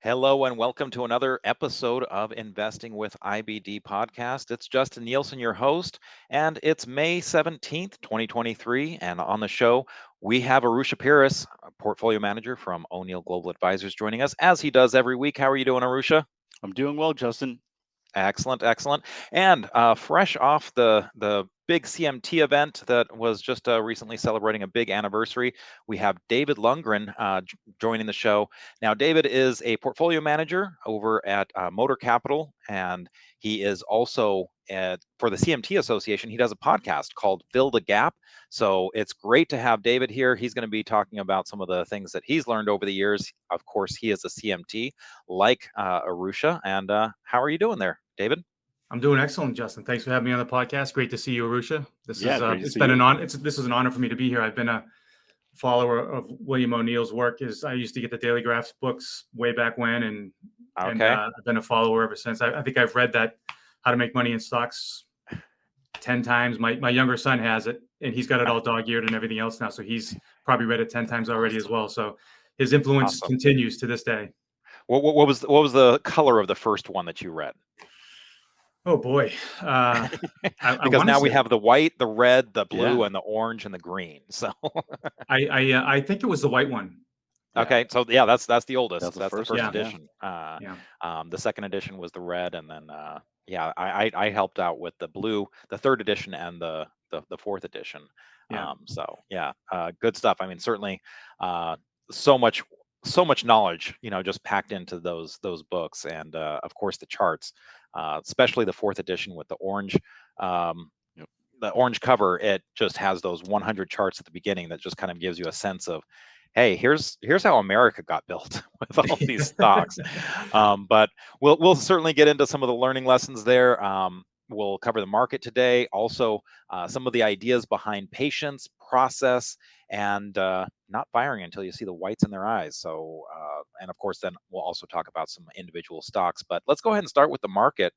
Hello and welcome to another episode of Investing with IBD podcast. It's Justin Nielsen, your host, and it's May 17th, 2023. And on the show, we have Arusha Pires, a portfolio manager from O'Neill Global Advisors, joining us as he does every week. How are you doing, Arusha? I'm doing well, Justin. Excellent, excellent. And fresh off the big CMT event that was just recently celebrating a big anniversary, we have David Lundgren joining the show. Now, David is a portfolio manager over at MOTR Capital, and he is also for the CMT Association. He does a podcast called Fill the Gap. So it's great to have David here. He's going to be talking about some of the things that he's learned over the years. Of course, he is a CMT like Arusha. And how are you doing there, David? I'm doing excellent, Justin. Thanks for having me on the podcast. Great to see you, Arusha. It's been an honor. This is an honor for me to be here. I've been a follower of William O'Neill's work. I used to get the Daily Graphs books way back when, and I've been a follower ever since. I think I've read that How to Make Money in Stocks 10 times. My younger son has it, and he's got it all dog-eared and everything else now. So he's probably read it 10 times already as well. So his influence continues to this day. What was the color of the first one that you read? Oh boy! Because now we have the white, the red, the blue, and the orange and the green. So I think it was the white one. Okay, so yeah, that's the oldest. That's the first edition. The second edition was the red, and then I helped out with the blue, the third edition, and the fourth edition. Good stuff. I mean, certainly, so much knowledge, just packed into those books, and of course the charts. Especially the fourth edition with the orange cover. It just has those 100 charts at the beginning that just kind of gives you a sense of, hey, here's how America got built with all these stocks. But we'll certainly get into some of the learning lessons there. We'll cover the market today, also some of the ideas behind patience, process, and not firing until you see the whites in their eyes. So, and of course, then we'll also talk about some individual stocks. But let's go ahead and start with the market.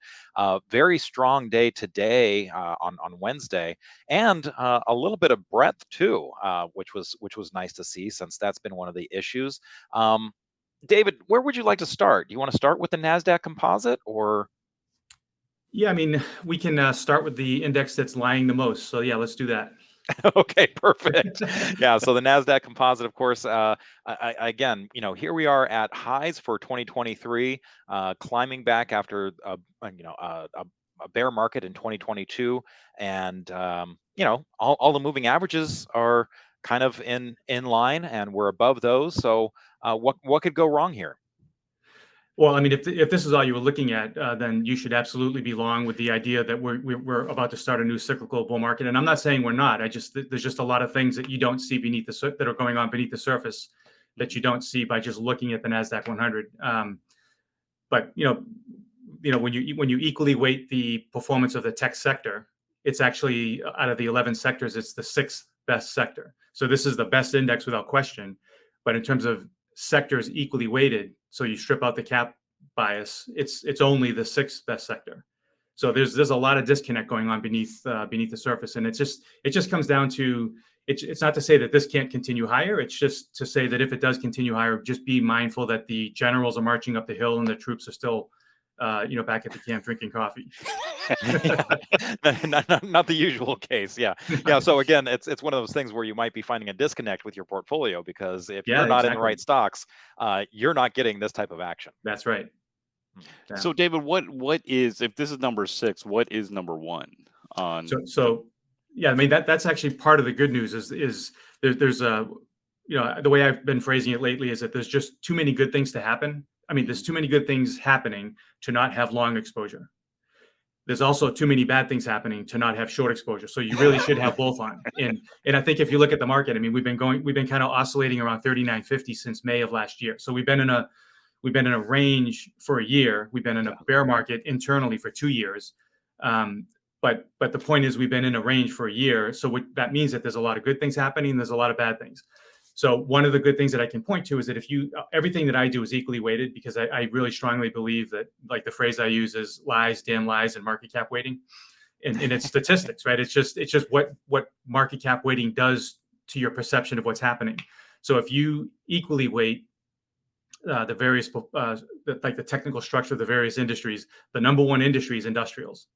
Very strong day today on Wednesday, and a little bit of breadth too, which was nice to see, since that's been one of the issues. David, where would you like to start? Do you want to start with the NASDAQ composite, or? Yeah, I mean, we can start with the index that's lying the most. So yeah, let's do that. Okay, perfect. Yeah, so the NASDAQ composite, of course, again, here we are at highs for 2023, climbing back after a bear market in 2022, and all the moving averages are kind of in line, and we're above those. So what could go wrong here? Well, I mean, if this is all you were looking at, then you should absolutely be long with the idea that we're about to start a new cyclical bull market. And I'm not saying we're not. There's just a lot of things that you don't see that are going on beneath the surface that you don't see by just looking at the NASDAQ 100. But when you equally weight the performance of the tech sector, it's actually, out of the 11 sectors, it's the sixth best sector. So this is the best index without question. But in terms of sectors equally weighted, so you strip out the cap bias, it's only the sixth best sector. So there's a lot of disconnect going on beneath the surface, and it just comes down to, it's not to say that this can't continue higher. It's just to say that if it does continue higher, just be mindful that the generals are marching up the hill and the troops are still back at the camp drinking coffee. not the usual case. Yeah. So again, it's one of those things where you might be finding a disconnect with your portfolio, because if you're not in the right stocks, you're not getting this type of action. That's right. Yeah. So David, what is, if this is number 6, what is number 1 on? So yeah, I mean, that's actually part of the good news is there's a, the way I've been phrasing it lately is that there's just too many good things to happen. I mean, there's too many good things happening to not have long exposure. There's also too many bad things happening to not have short exposure. So you really should have both on. And I think if you look at the market, I mean, we've been kind of oscillating around 39.50 since May of last year. So we've been in a range for a year. We've been in a bear market internally for 2 years. But the point is, we've been in a range for a year. So that means that there's a lot of good things happening, and there's a lot of bad things. So one of the good things that I can point to is that everything that I do is equally weighted, because I really strongly believe that, like, the phrase I use is lies, damn lies, and market cap weighting. And it's statistics, right? It's just what market cap weighting does to your perception of what's happening. So if you equally weight the various, like the technical structure of the various industries, the number one industry is industrials.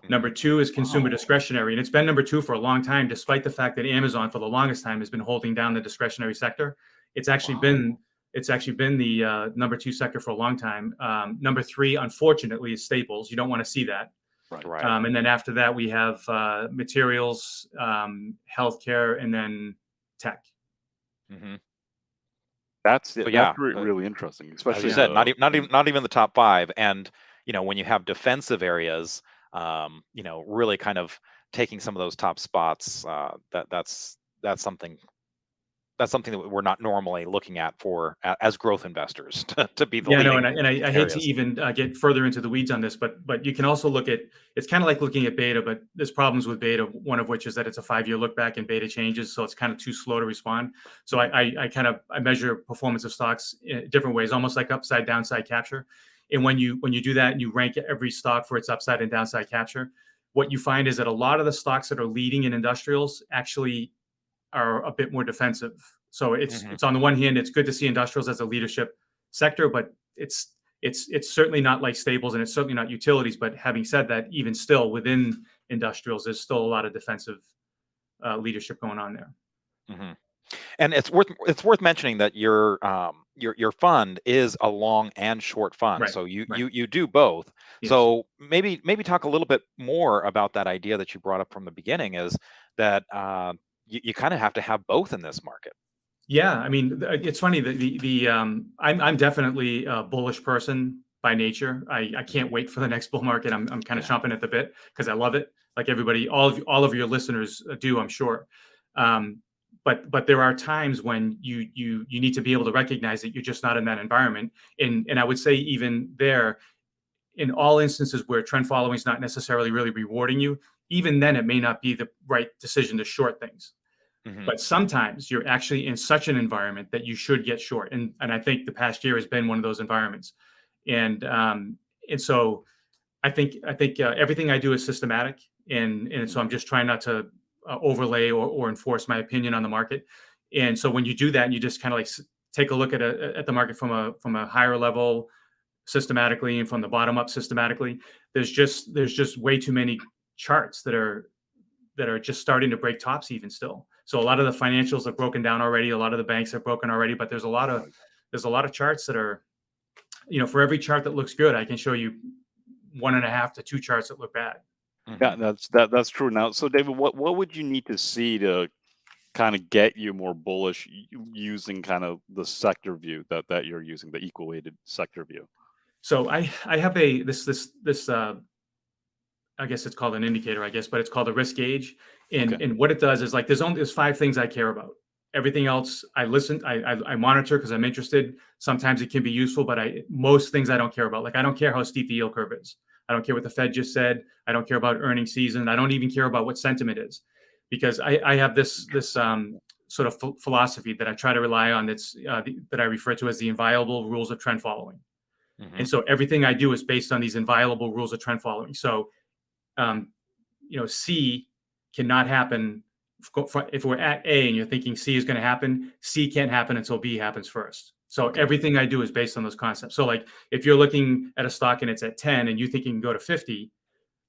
Number two is consumer discretionary, and it's been number two for a long time, despite the fact that Amazon for the longest time has been holding down the discretionary sector. It's actually been the number two sector for a long time. Number three, unfortunately, is staples. You don't want to see that. Right. And then after that, we have materials, healthcare, and then tech. Mm-hmm. That's really interesting, especially as you said, not even the top five. And when you have defensive areas, really kind of taking some of those top spots, that's something that we're not normally looking at as growth investors to be the leading. And I hate to even get further into the weeds on this, but you can also look at, it's kind of like looking at beta, but there's problems with beta, one of which is that it's a 5-year look back and beta changes, so it's kind of too slow to respond. So I measure performance of stocks in different ways, almost like upside downside capture. And when you do that and you rank every stock for its upside and downside capture, what you find is that a lot of the stocks that are leading in industrials actually are a bit more defensive. So it's on the one hand, it's good to see industrials as a leadership sector, but it's certainly not like staples, and it's certainly not utilities. But having said that, even still within industrials, there's still a lot of defensive leadership going on there. Mm-hmm. And it's worth mentioning that your fund is a long and short fund, so you do both. Yes. So maybe talk a little bit more about that idea that you brought up from the beginning, is that you kind of have to have both in this market. Yeah, I mean, it's funny that I'm definitely a bullish person by nature. I can't wait for the next bull market. I'm kind of chomping at the bit because I love it, like everybody, all of your listeners do, I'm sure. But there are times when you need to be able to recognize that you're just not in that environment. And I would say even there, in all instances where trend following is not necessarily really rewarding you, even then it may not be the right decision to short things. Mm-hmm. But sometimes you're actually in such an environment that you should get short. And I think the past year has been one of those environments. And so I think everything I do is systematic. And so I'm just trying not to overlay or enforce my opinion on the market. And so when you do that and you just kind of like take a look at the market from a higher level systematically and from the bottom up systematically, there's just way too many charts that are just starting to break tops even still. So a lot of the financials are broken down already. A lot of the banks are broken already, but there's a lot of charts that are, for every chart that looks good, I can show you 1.5 to 2 charts that look bad. Yeah, that's true. Now, so David, what would you need to see to kind of get you more bullish using kind of the sector view that you're using, the equal weighted sector view? So I have this I guess it's called an indicator, but it's called a risk gauge. And what it does is, like, there's 5 things I care about. Everything else I monitor because I'm interested. Sometimes it can be useful, but most things I don't care about. Like, I don't care how steep the yield curve is. I don't care what the Fed just said. I don't care about earnings season. I don't even care about what sentiment is, because I have this sort of philosophy that I try to rely on. That I refer to as the inviolable rules of trend following. Mm-hmm. And so everything I do is based on these inviolable rules of trend following. So, C cannot happen. If we're at A and you're thinking C is going to happen, C can't happen until B happens first. So everything I do is based on those concepts. So, like, if you're looking at a stock and it's at 10 and you think you can go to 50,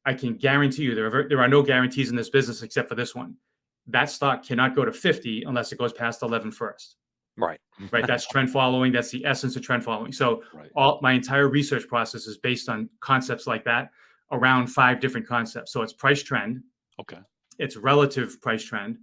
I can guarantee you there are no guarantees in this business except for this one. That stock cannot go to 50 unless it goes past 11 first. Right. That's trend following. That's the essence of trend following. So my entire research process is based on concepts like that, around 5 different concepts. So it's price trend. Okay. It's relative price trend.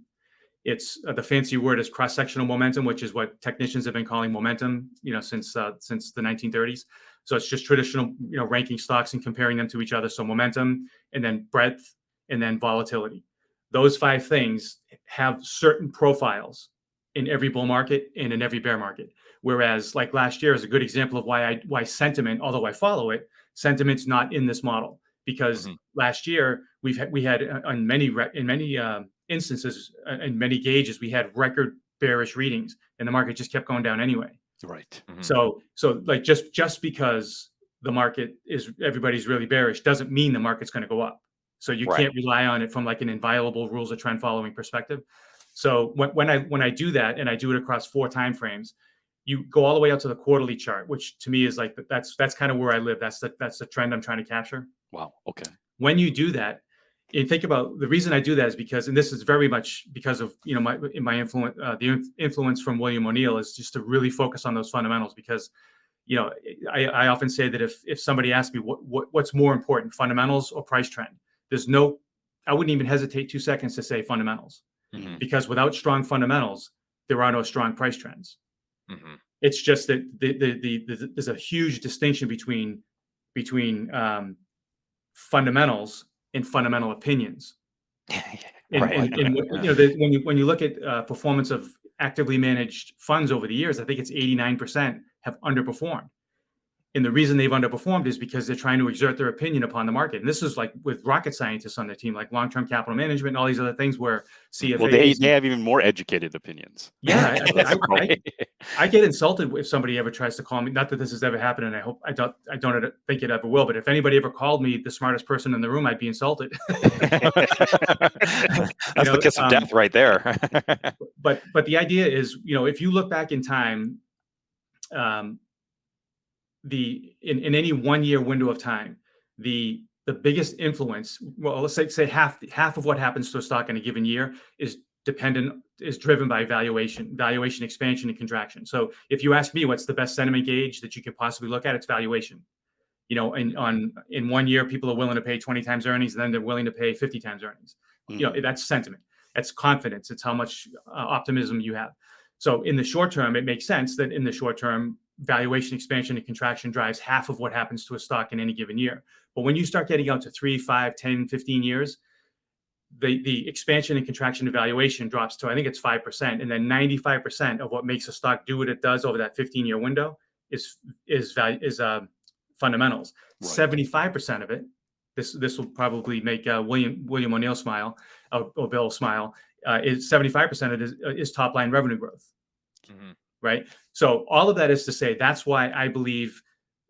It's the fancy word is cross-sectional momentum, which is what technicians have been calling momentum, since the 1930s. So it's just traditional, ranking stocks and comparing them to each other. So momentum, and then breadth, and then volatility. Those 5 things have certain profiles in every bull market and in every bear market. Whereas, like, last year is a good example of why sentiment, although I follow it, sentiment's not in this model, because last year we had in many instances, in many gauges, we had record bearish readings, and the market just kept going down anyway. Right. Mm-hmm. So like, just because the market everybody's really bearish doesn't mean the market's going to go up. So you can't rely on it from like an inviolable rules of trend following perspective. So when I do that, and I do it across 4 time frames, you go all the way out to the quarterly chart, which to me is like, that's kind of where I live. That's the trend I'm trying to capture. Wow. Okay. When you do that, and think about the reason I do that is because, and this is very much because of, my influence, the influence from William O'Neill is just to really focus on those fundamentals. Because, I often say that if somebody asks me what's more important, fundamentals or price trend, I wouldn't even hesitate 2 seconds to say fundamentals, because without strong fundamentals, there are no strong price trends. It's just that there's a huge distinction between fundamentals and fundamental opinions. Right. When you look at performance of actively managed funds over the years, I think it's 89% have underperformed. And the reason they've underperformed is because they're trying to exert their opinion upon the market. And this is like with rocket scientists on their team, like long-term capital management and all these other things where CFAs. Well, they have even more educated opinions. Yeah, I get insulted if somebody ever tries to call me. Not that this has ever happened, and I don't think it ever will. But if anybody ever called me the smartest person in the room, I'd be insulted. That's the kiss of death right there. But the idea is, if you look back in time, in any 1 year window of time, the biggest influence, well, let's say half of what happens to a stock in a given year is driven by valuation expansion and contraction. So if you ask me what's the best sentiment gauge that you could possibly look at, it's valuation. In 1 year, people are willing to pay 20 times earnings, and then they're willing to pay 50 times earnings. That's sentiment. That's confidence. It's how much optimism you have. So in the short term, it makes sense that in the short term, valuation expansion and contraction drives half of what happens to a stock in any given year. But when you start getting out to 3, 5, 10, 15 years, the expansion and contraction of valuation drops to, I think it's 5%. And then 95% of what makes a stock do what it does over that 15-year window is fundamentals. Right. 75% of it, this will probably make William O'Neill smile, or Bill smile, is 75% of it is top line revenue growth. Right. So all of that is to say, that's why I believe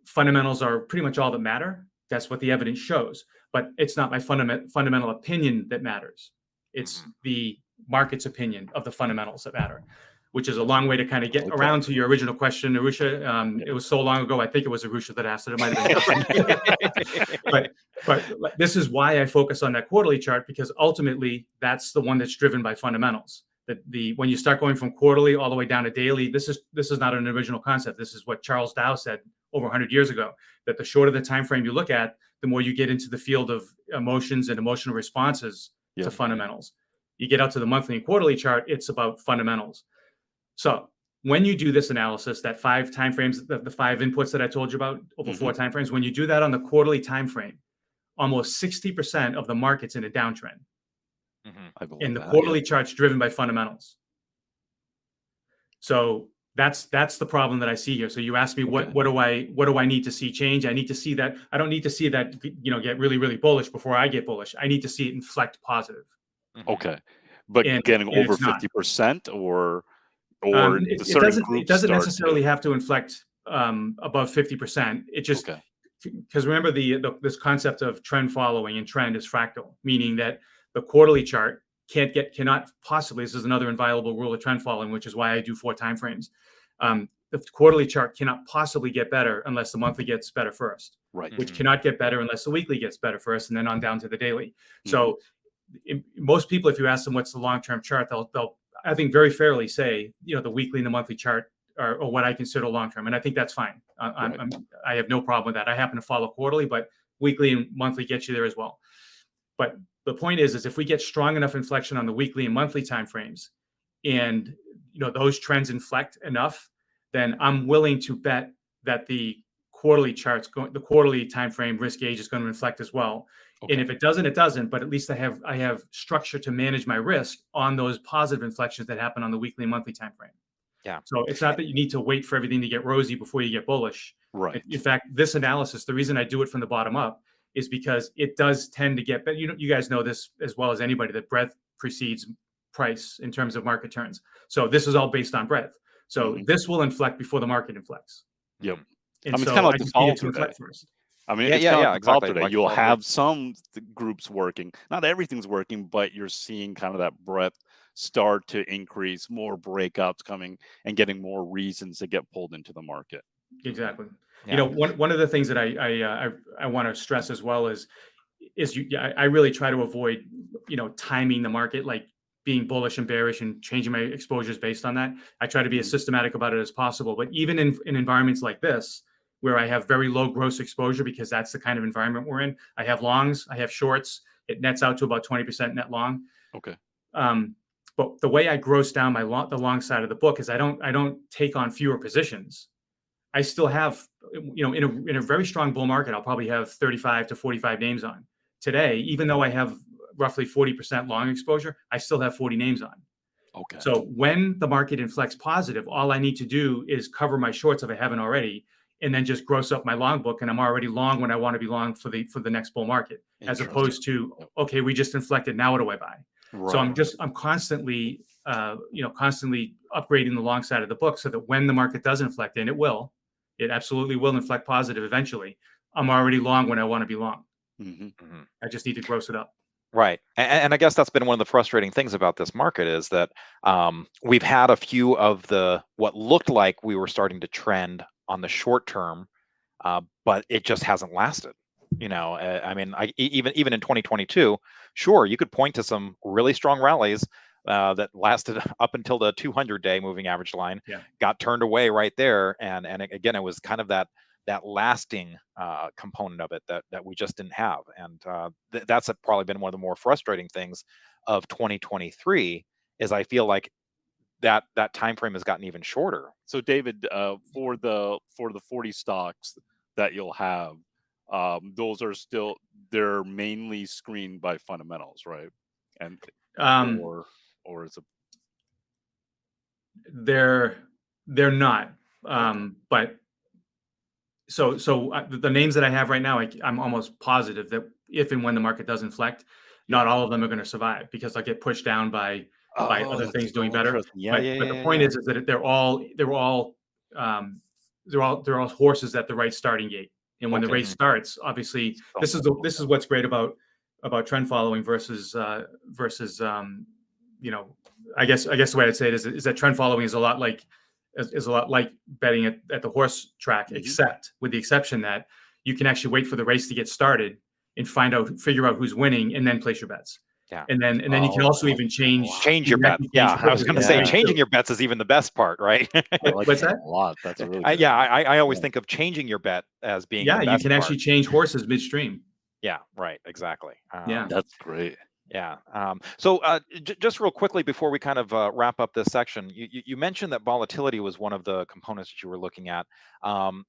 fundamentals are pretty much all that matter. That's what the evidence shows. But it's not my fundamental opinion that matters. It's the market's opinion of the fundamentals that matter, which is a long way to kind of get around to your original question, Arusha. It was so long ago, I think it was Arusha that asked it. It might have been. But this is why I focus on that quarterly chart, because ultimately that's the one that's driven by fundamentals. When you start going from quarterly all the way down to daily, this is not an original concept. This is what Charles Dow said over 100 years ago, that the shorter the time frame you look at, the more you get into the field of emotions and emotional responses to fundamentals. You get out to the monthly and quarterly chart, it's about fundamentals. So when you do this analysis, that 5 time frames, the 5 inputs that I told you about over 4 time frames, when you do that on the quarterly time frame, almost 60% of the market's in a downtrend. And the quarterly chart's driven by fundamentals. So that's the problem that I see here. So you asked me what do I need to see change? I need to see that. I don't need to see that get really, really bullish before I get bullish. I need to see it inflect positive. Okay, but getting over 50% or it doesn't necessarily have to inflect above 50%. It just because remember this concept of trend following, and trend is fractal, meaning that the quarterly chart cannot possibly, this is another inviolable rule of trend following, which is why I do 4 time frames. The quarterly chart cannot possibly get better unless the monthly gets better first, right? Which cannot get better unless the weekly gets better first, and then on down to the daily. So most people, if you ask them what's the long-term chart, they'll I think very fairly say, the weekly and the monthly chart are what I consider long-term. And I think that's fine. I have no problem with that. I happen to follow quarterly, but weekly and monthly get you there as well. But the point is if we get strong enough inflection on the weekly and monthly timeframes, and those trends inflect enough, then I'm willing to bet that the quarterly the quarterly timeframe risk gauge is going to inflect as well. And if it doesn't, it doesn't. But at least I have structure to manage my risk on those positive inflections that happen on the weekly and monthly timeframe. Yeah. So it's not that you need to wait for everything to get rosy before you get bullish. Right. In fact, this analysis, the reason I do it from the bottom up is because it does tend to get better. You guys know this as well as anybody, that breadth precedes price in terms of market turns. So this is all based on breadth. So this will inflect before the market inflects. Yep. And it's kind of like the follow-through. I mean, Yeah, it's yeah, kind yeah, of like exactly. today. Like You'll volatility. have some groups working. Not everything's working, but you're seeing kind of that breadth start to increase, more breakouts coming, and getting more reasons to get pulled into the market. Exactly. You Yeah. know, one of the things that I want to stress as well is I really try to avoid, timing the market, like being bullish and bearish and changing my exposures based on that. I try to be as Mhm. systematic about it as possible. But even in environments like this, where I have very low gross exposure, because that's the kind of environment we're in, I have longs, I have shorts. It nets out to about 20% net long. Okay. But the way I gross down the long side of the book is I don't take on fewer positions. I still have, in a very strong bull market, I'll probably have 35 to 45 names on. Today, even though I have roughly 40% long exposure, I still have 40 names on. Okay. So when the market inflects positive, all I need to do is cover my shorts if I haven't already, and then just gross up my long book, and I'm already long when I want to be long for the next bull market, as opposed to, okay, we just inflected, now what do I buy? So Right. I'm constantly, constantly upgrading the long side of the book, so that when the market does inflect, and it absolutely will inflect positive eventually, I'm already long when I want to be long. Mhm. Mhm. I just need to gross it up. Right. And I guess that's been one of the frustrating things about this market is that we've had a few of the what looked like we were starting to trend on the short term, but it just hasn't lasted. I mean, even in 2022, sure, you could point to some really strong rallies that lasted up until the 200-day moving average line, Yeah. got turned away right there, and again, it was kind of that lasting component of it that we just didn't have, and that's probably been one of the more frustrating things of 2023. Is I feel like that time frame has gotten even shorter. So David, for the 40 stocks that you'll have, those are still, they're mainly screened by fundamentals, right? And Um, or is it they're not, but so the names that I have right now, I'm almost positive that if and when the market does inflect, not all of them are going to survive, because I'll get pushed down by Oh, other that's things doing so better. interesting. Yeah, yeah, But yeah, the yeah, point yeah. is that um, they're all horses at the right starting gate. And when the Okay. race starts, obviously, Somewhat. this is what's great about trend following versus you know, I guess the way I'd say it is that trend following is a lot like betting at the horse track, Mhm. except with the exception that you can actually wait for the race to get started and figure out who's winning, and then place your bets. Yeah. And then you can also Oh, even change. wow. Change You your can bet. actually change Yeah, I was horses going to in the say Yeah, race changing too. your bets is even the best part, right? I like What's that that? a lot. That's really good. Yeah, I always Yeah. think of changing your bet as being the Yeah, you best can part. actually change horses midstream. Yeah, right, exactly. Yeah. That's great. Yeah. So just real quickly before we kind of wrap up this section, you mentioned that volatility was one of the components that you were looking at. Um,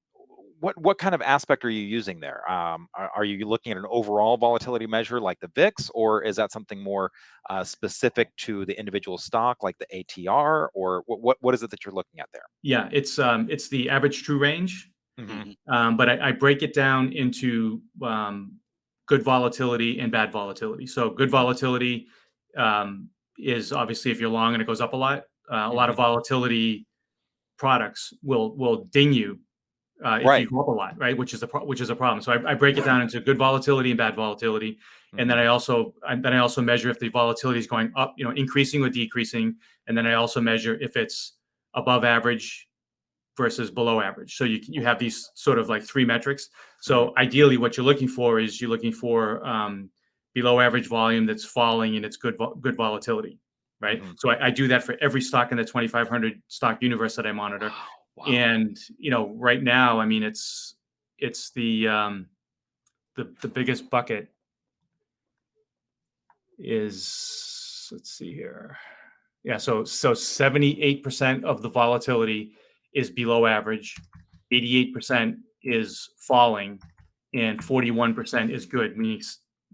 what kind of aspect are you using there? Are you looking at an overall volatility measure like the VIX, or is that something more specific to the individual stock like the ATR, or what is it that you're looking at there? Yeah, it's the average true range, Hmm. Mhm. but I break it down into good volatility and bad volatility. So good volatility is obviously if you're long and it goes up a lot. A lot of volatility products will ding you if you Right. go up a lot, right? Which is a problem. So I break it down into good volatility and bad volatility, and then Hmm. I also measure if the volatility is going up, increasing or decreasing, and then I also measure if it's above average versus below average. So you have these sort of like three metrics. So ideally, what you're looking for is below average volume that's falling, and it's good volatility, right? Hmm. So I do that for every stock in the 2,500 stock universe that I monitor. Wow. And right now, I mean, it's the biggest bucket is, let's see here. Yeah, so 78% of the volatility is below average, 88% is falling, and 41% is good, meaning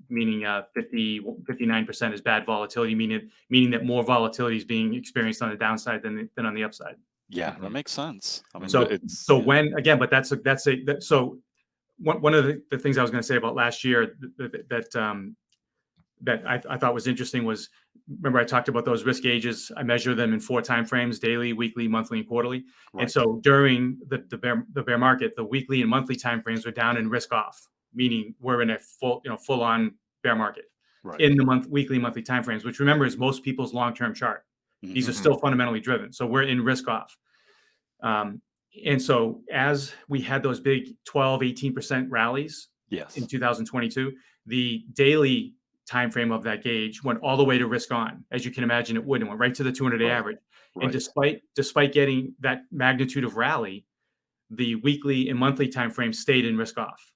59% is bad volatility, meaning that more volatility is being experienced on the downside than on the upside. Yeah, that Hmm. makes sense. I mean, So it's yeah. when again, but so one of the things I was going to say about last year that I thought was interesting was, remember I talked about those risk gauges. I measure them in 4 time frames: daily, weekly, monthly, and quarterly. And Right. so during the bear market, the weekly and monthly time frames were down and risk off. meaning we're in a full on bear market Right. in the weekly, monthly timeframes, which remember is most people's long-term chart. These are still fundamentally driven. So we're in risk off. And so as we had those big 12, 18% rallies Yes. in 2022, the daily time frame of that gauge went all the way to risk on. As you can imagine, it would. It went right to the 200-day Right. average. Right. And despite getting that magnitude of rally, the weekly and monthly time frame stayed in risk off.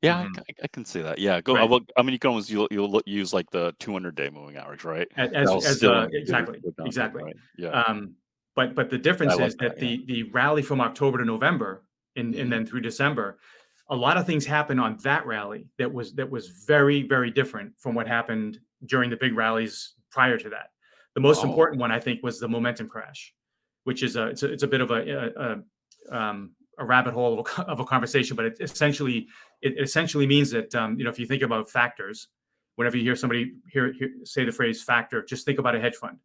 Yeah, I can see that. Yeah, go. Right. Well, I mean, you can almost you'll use like the 200-day moving average, right? Exactly. Right? Yeah. But the difference I like is that that, the rally from October to November and then through December, a lot of things happened on that rally that was very, very different from what happened during the big rallies prior to that. The most important one, I think, was the momentum crash, which is it's a bit of a rabbit hole of a conversation, but it essentially means that if you think about factors, whenever you hear somebody say the phrase factor, just think about a hedge fund,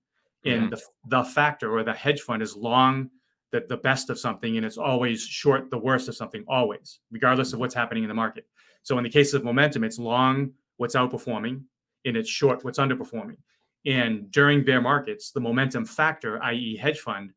and the factor or the hedge fund is long the best of something, and it's always short the worst of something, always, regardless of what's happening in the market. So in the case of momentum, it's long what's outperforming, and it's short what's underperforming. And during bear markets, the momentum factor, i.e. hedge fund,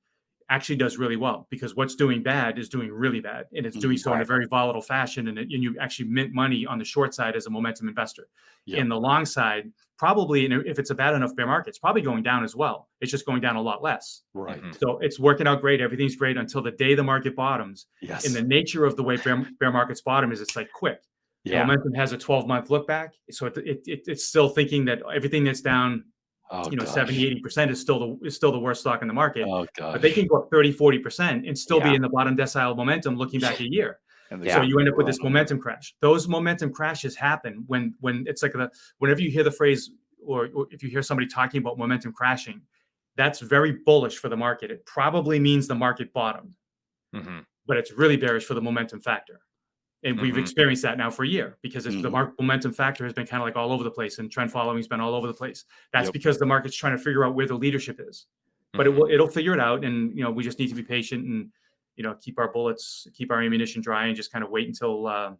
actually does really well, because what's doing bad is doing really bad, and it's doing so in a very volatile fashion, and you actually mint money on the short side as a momentum investor. In the long side, probably, and if it's a bad enough bear market, it's probably going down as well. It's just going down a lot less. Right. So it's working out great. Everything's great until the day the market bottoms. Yes. And the nature of the way bear markets bottom is it's like quick. Yeah. Momentum has a 12-month look back, so it's still thinking that everything that's down 70-80% is still the worst stock in the market. But they can go up 30-40% and still be in the bottom decile momentum looking back a year. So you end up with this momentum crash. Those momentum crashes happen when it's like whenever you hear the phrase, or if you hear somebody talking about momentum crashing, that's very bullish for the market. It probably means the market bottomed, but it's really bearish for the momentum factor. And we've experienced that now for a year, because the momentum factor has been kind of like all over the place, and trend following has been all over the place. That's because the market's trying to figure out where the leadership is, but it'll figure it out. And, we just need to be patient and, keep our bullets, keep our ammunition dry, and just kind of wait until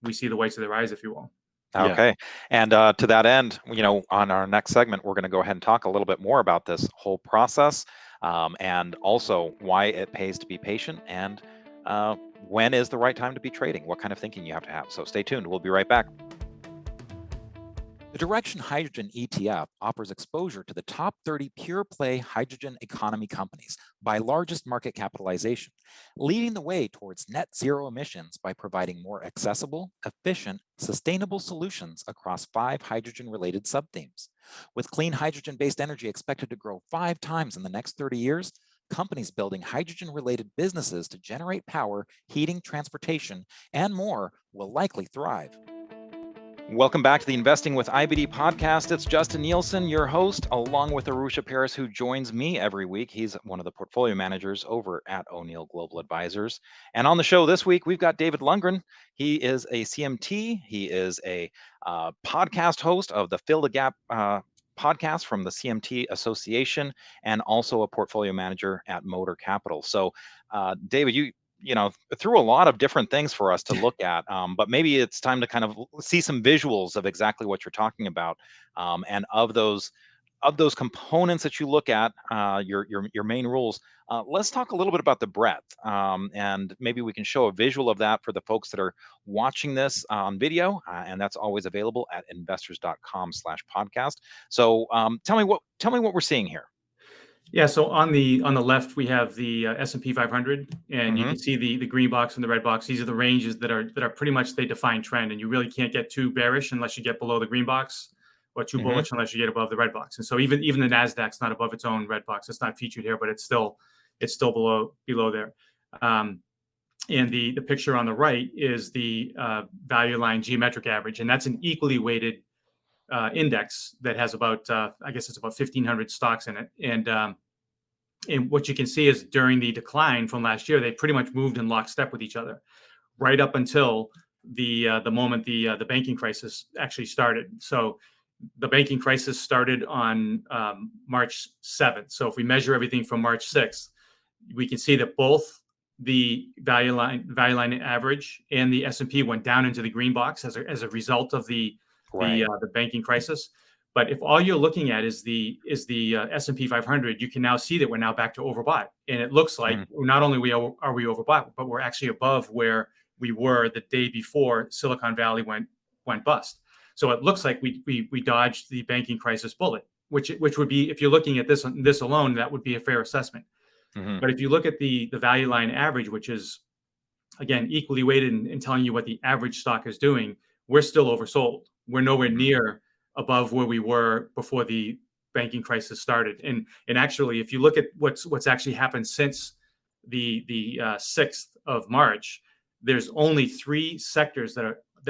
we see the whites of their eyes, if you will. Okay. And to that end, on our next segment, we're going to go ahead and talk a little bit more about this whole process, and also why it pays to be patient, and when is the right time to be trading, what kind of thinking you have to have. So stay tuned. We'll be right back. The Direction Hydrogen ETF offers exposure to the top 30 pure-play hydrogen economy companies by largest market capitalization, leading the way towards net zero emissions by providing more accessible, efficient, sustainable solutions across 5 hydrogen-related subthemes. With clean hydrogen-based energy expected to grow 5 times in the next 30 years, companies building hydrogen-related businesses to generate power, heating, transportation, and more will likely thrive. Welcome back to the Investing with IBD podcast. It's Justin Nielsen, your host, along with Arusha Paris, who joins me every week. He's one of the portfolio managers over at O'Neill Global Advisors. And on the show this week, we've got David Lundgren. He is a CMT. He is a podcast host of the Fill the Gap podcast from the CMT Association, and also a portfolio manager at MOTR Capital. So, David, you threw a lot of different things for us to look at, but maybe it's time to kind of see some visuals of exactly what you're talking about, and of those components that you look at, your main rules. Let's talk a little bit about the breadth, and maybe we can show a visual of that for the folks that are watching this on video, and that's always available at investors.com/podcast. So tell me what we're seeing here. Yeah, so on the left we have the S&P 500, and you can see the green box and the red box. These are the ranges that are pretty much, they define trend, and you really can't get too bearish unless you get below the green box, or too bullish unless you get above the red box. And so even the Nasdaq's not above its own red box. It's not featured here, but it's still below there. And the picture on the right is the value line geometric average, and that's an equally weighted index that has about I guess it's about 1,500 stocks in it. And what you can see is during the decline from last year, they pretty much moved in lockstep with each other, right up until the moment the banking crisis actually started. So the banking crisis started on March 7th. So if we measure everything from March 6th, we can see that both the value line average and the S&P went down into the green box as a result of the banking crisis. But if all you're looking at is the S&P 500, you can now see that we're now back to overbought, and it looks like not only are we overbought, but we're actually above where we were the day before Silicon Valley went bust. So it looks like we dodged the banking crisis bullet, which would be, if you're looking at this alone, that would be a fair assessment. But if you look at the value line average, which is again equally weighted in telling you what the average stock is doing, we're still oversold. We're nowhere near above where we were before the banking crisis started. And actually, if you look at what's actually happened since the 6th of March, there's only 3 sectors that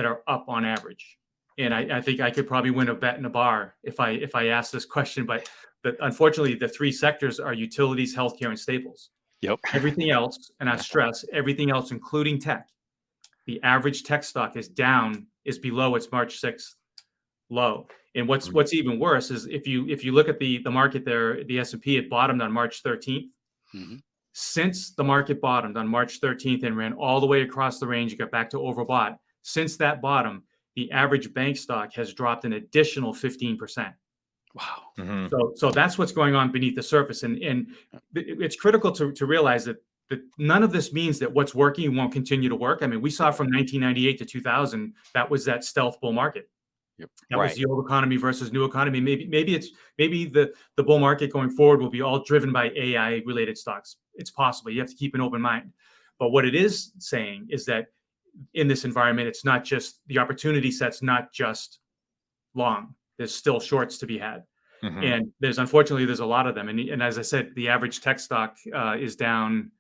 are up on average. And I think I could probably win a bet in a bar if I ask this question, but unfortunately, the 3 sectors are utilities, healthcare, and staples. Yep. Everything else, and I stress everything else, including tech, the average tech stock is below its March 6th low. And what's even worse is if you look at the market there, the S&P, it bottomed on March 13th. Since the market bottomed on March 13th and ran all the way across the range, it got back to overbought. Since that bottom, the average bank stock has dropped an additional 15%. Wow. So that's what's going on beneath the surface. And it's critical to realize that none of this means that what's working won't continue to work. I mean, we saw from 1998 to 2000, that was that stealth bull market. Yep. That was the old economy versus new economy. Maybe the bull market going forward will be all driven by AI related stocks. It's possible. You have to keep an open mind. But what it is saying is that in this environment, it's not just the opportunity set's not just long. There's still shorts to be had. And unfortunately there's a lot of them. And as I said, the average tech stock is down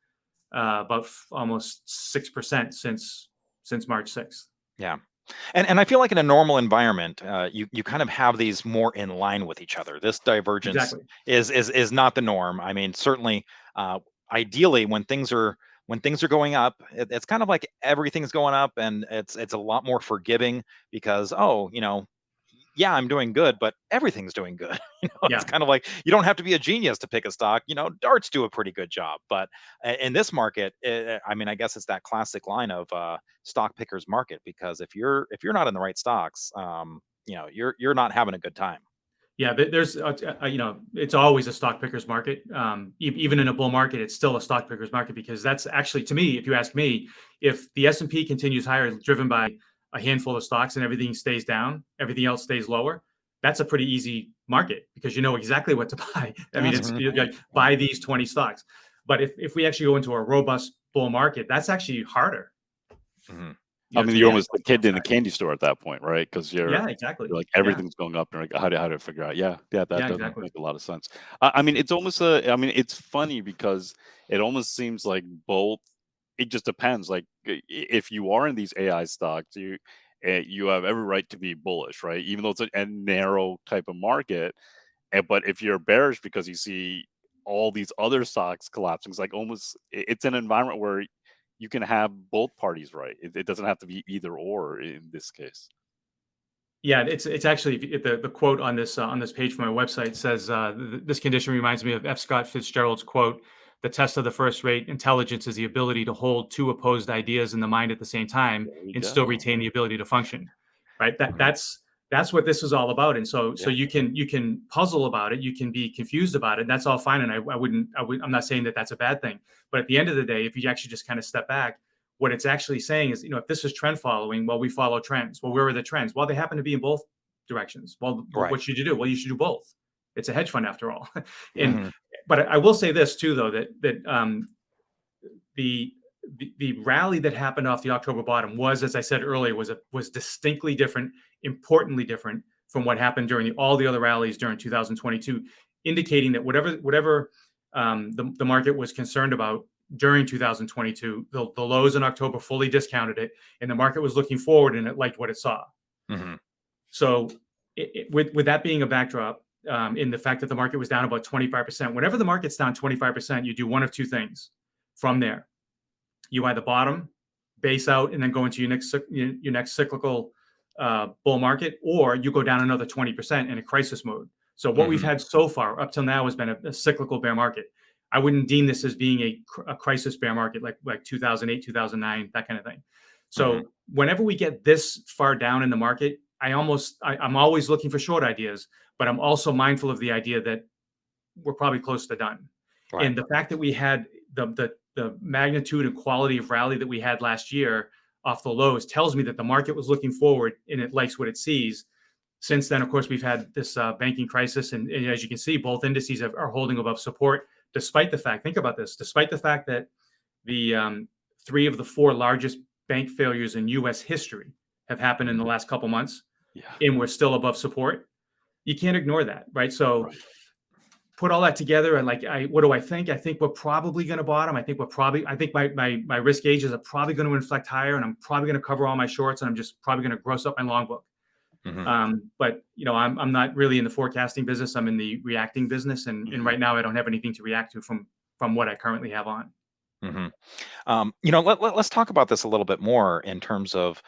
about almost 6% since March 6th. Yeah. And I feel like in a normal environment, you kind of have these more in line with each other. This divergence is not the norm. I mean, certainly, ideally, when things are going up, it's kind of like everything's going up, and it's a lot more forgiving because yeah, I'm doing good, but everything's doing good. It's kind of like you don't have to be a genius to pick a stock. Darts do a pretty good job, but in this market, I mean, I guess it's that classic line of stock pickers market, because if you're not in the right stocks, you're not having a good time. Yeah, there's it's always a stock pickers market. Even in a bull market, it's still a stock pickers market, because that's actually, to me, if you ask me, if the S&P continues higher, driven by a handful of stocks, and everything stays down, everything else stays lower, that's a pretty easy market because you know exactly what to buy. I mean, it's like buy these 20 stocks. But if we actually go into a robust bull market, that's actually harder. I mean, you're almost a kid in a candy store at that point, right? Because you're exactly. You're like everything's going up, and like, how to figure out? That doesn't make a lot of sense. I mean, it's almost it's funny because it almost seems like both. It just depends. Like if you are in these AI stocks, you have every right to be bullish, right? Even though it's a narrow type of market. But if you're bearish because you see all these other stocks collapsing, it's like it's an environment where you can have both parties right. It doesn't have to be either or in this case. Yeah, it's actually the quote on this page from my website says this condition reminds me of F. Scott Fitzgerald's quote: "The test of the first-rate intelligence is the ability to hold 2 opposed ideas in the mind at the same time and still retain the ability to function." Right? That's what this is all about. And so you can puzzle about it, you can be confused about it. That's all fine, and I'm not saying that that's a bad thing. But at the end of the day, if you actually just kind of step back, what it's actually saying is, if this is trend following, well, we follow trends. Well, where are the trends? Well, they happen to be in both directions. Well, what should you do? Well, you should do both. It's a hedge fund after all. But I will say this too, though, that the rally that happened off the October bottom was, as I said earlier, was distinctly different, importantly different from what happened during all the other rallies during 2022, indicating that whatever the market was concerned about during 2022, the lows in October fully discounted it, and the market was looking forward and it liked what it saw. So with that being a backdrop, in the fact that the market was down about 25%, whenever the market's down 25%, you do one of two things from there. You either bottom, base out, and then go into your next cyclical bull market, or you go down another 20% in a crisis mode. So what we've had so far up till now has been a cyclical bear market. I wouldn't deem this as being a crisis bear market like 2008, 2009, that kind of thing. So whenever we get this far down in the market, I'm always looking for short ideas, but I'm also mindful of the idea that we're probably close to done. Right. And the fact that we had the magnitude and quality of rally that we had last year off the lows tells me that the market was looking forward and it likes what it sees. Since then, of course, we've had this banking crisis, and as you can see, both indices are holding above support, despite the fact, think about this, despite the fact that the 3 of the 4 largest bank failures in U.S. history have happened in the last couple months, and we're still above support. You can't ignore that, right? So put all that together, and what do I think? I think we're probably going to bottom. I think my risk gauges are probably going to inflect higher, and I'm probably going to cover all my shorts, and I'm just probably going to gross up my long book. But I'm not really in the forecasting business. I'm in the reacting business, and right now I don't have anything to react to from what I currently have on. Let's talk about this a little bit more in terms of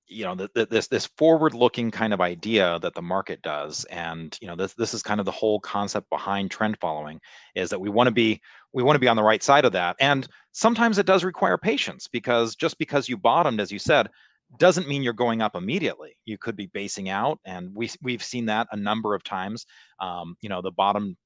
this forward-looking kind of idea that the market does, and this is kind of the whole concept behind trend following, is that we want to be on the right side of that, and sometimes it does require patience, because just because you bottomed, as you said, doesn't mean you're going up immediately. You could be basing out, and we've seen that a number of times. The bottom,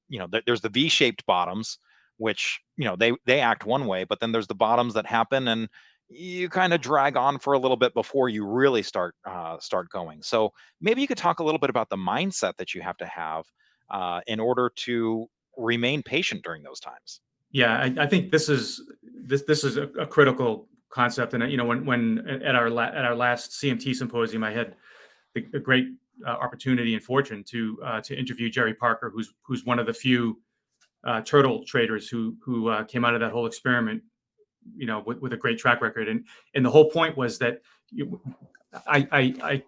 there's the V-shaped bottoms, which they act one way, but then there's the bottoms that happen, and you kind of drag on for a little bit before you really start going. So maybe you could talk a little bit about the mindset that you have to have in order to remain patient during those times. Yeah, I think this is a critical concept. And when at our last CMT symposium, I had the great opportunity and fortune to interview Jerry Parker, who's one of the few turtle traders who came out of that whole experiment, with a great track record. And the whole point was that I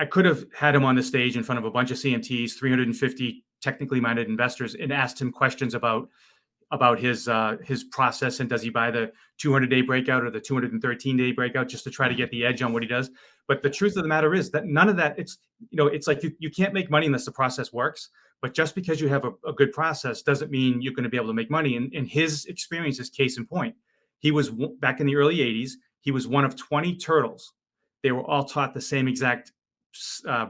could have had him on the stage in front of a bunch of CMTs, 350 technically minded investors, and asked him questions about his process, and does he buy the 200-day breakout or the 213-day breakout, just to try to get the edge on what he does. But the truth of the matter is that none of that, it's like you can't make money unless the process works. But just because you have a good process doesn't mean you're going to be able to make money. And his experience is case in point. He was, back in the early 80s, he was one of 20 turtles. They were all taught the same exact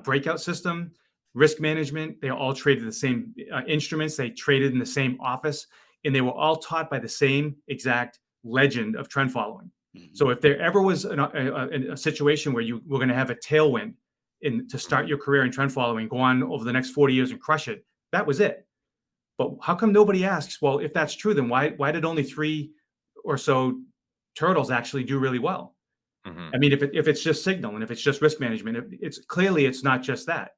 breakout system, risk management. They all traded the same instruments. They traded in the same office. And they were all taught by the same exact legend of trend following. So if there ever was a situation where you were going to have a tailwind to start your career in trend following, go on over the next 40 years and crush it, that was it. But how come nobody asks, well, if that's true, then why did only 3 or so turtles actually do really well? I mean, if it's just signal, and if it's just risk management, it's not just that.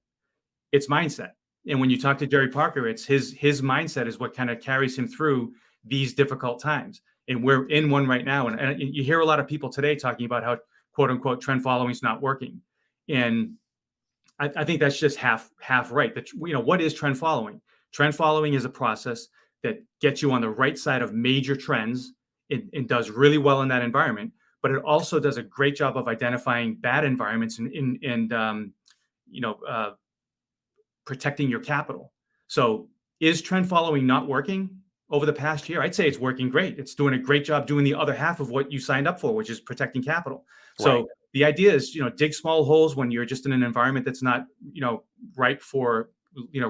It's mindset. And when you talk to Jerry Parker, it's his mindset is what kind of carries him through these difficult times. And we're in one right now. And you hear a lot of people today talking about how, quote unquote, trend following is not working. And I think that's just half right. That, what is trend following? Trend following is a process that gets you on the right side of major trends and does really well in that environment. But it also does a great job of identifying bad environments and protecting your capital. So is trend following not working over the past year? I'd say it's working great. It's doing a great job doing the other half of what you signed up for, which is protecting capital. So the idea is, dig small holes when you're just in an environment that's not, ripe for,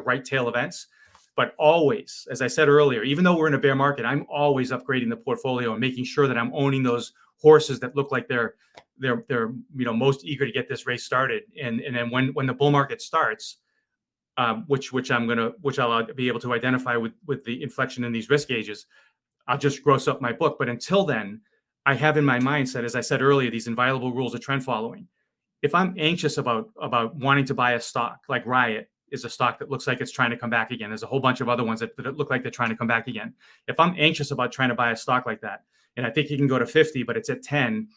right tail events. But always, as I said earlier, even though we're in a bear market, I'm always upgrading the portfolio and making sure that I'm owning those horses that look like they're most eager to get this race started. And then when the bull market starts, which I'll be able to identify with the inflection in these risk gauges, I'll just gross up my book. But until then, I have in my mindset, as I said earlier, these inviolable rules of trend following. If I'm anxious about wanting to buy a stock, like Riot is a stock that looks like it's trying to come back again. There's a whole bunch of other ones that look like they're trying to come back again. If I'm anxious about trying to buy a stock like that, and I think you can go to 50, but it's at 10,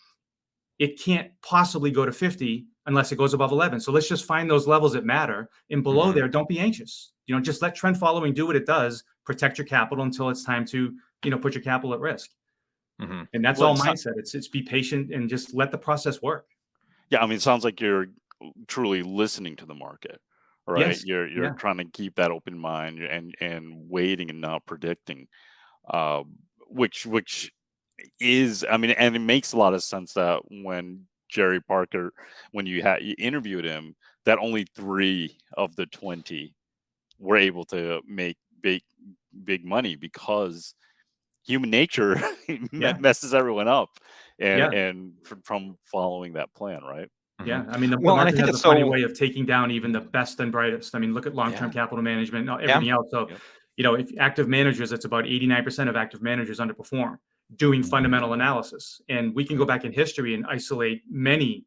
it can't possibly go to 50 unless it goes above 11. So let's just find those levels that matter. And below there, don't be anxious. Just let trend following do what it does. Protect your capital until it's time to, put your capital at risk. And that's all mindset. It's be patient and just let the process work. Yeah, I mean, it sounds like you're truly listening to the market, right? Yes. You're trying to keep that open mind and waiting and not predicting. which is, I mean, and it makes a lot of sense that when Jerry Parker, when you interviewed him, that only 3 of the 20 were able to make big money, because human nature messes everyone up, and from following that plan, right? Yeah, I mean, the Well, and I market think has it's a funny so. way of taking down even the best and brightest. I mean, look at long-term capital management, everything else. So, Yep. if active managers, it's about 89% of active managers underperform doing fundamental analysis. And we can go back in history and isolate many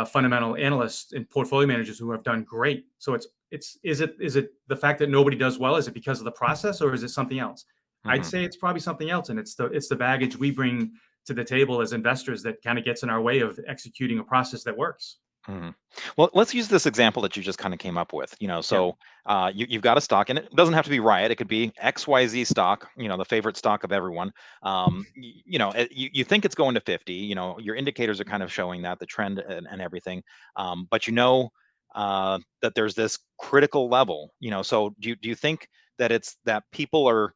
fundamental analysts and portfolio managers who have done great. So is it the fact that nobody does well? Is it because of the process, or is it something else? I'd say it's probably something else, and it's the baggage we bring to the table as investors that kind of gets in our way of executing a process that works. Well, let's use this example that you just kind of came up with. So you've got a stock, and it doesn't have to be Riot. It could be XYZ stock, the favorite stock of everyone. You think it's going to 50. Your indicators are kind of showing that, the trend and everything. But that there's this critical level. So do you think that it's that people are,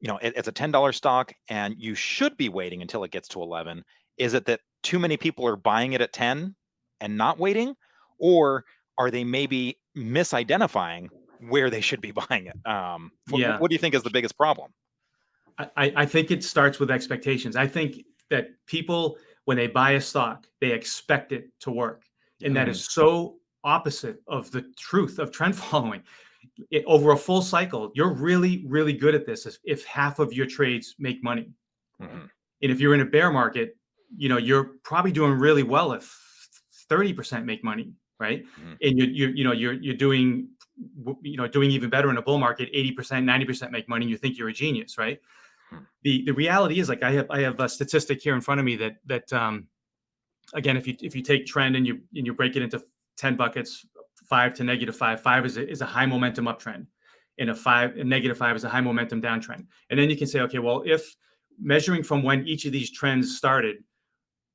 it's a $10 stock, and you should be waiting until it gets to 11? Is it that too many people are buying it at 10 and not waiting, or are they maybe misidentifying where they should be buying it? What do you think is the biggest problem? I think it starts with expectations. I think that people, when they buy a stock, they expect it to work. And that is so opposite of the truth of trend following. Over a full cycle, you're really, really good at this if half of your trades make money. And if you're in a bear market, you're probably doing really well if 30% make money, right? And you're doing even better in a bull market, 80%, 90% make money, and you think you're a genius, right? The reality is, like, I have a statistic here in front of me that again, if you take trend and you break it into 10 buckets, 5 to -5, 5 is a high momentum uptrend, and a -5 is a high momentum downtrend. And then you can say, okay, well, if measuring from when each of these trends started,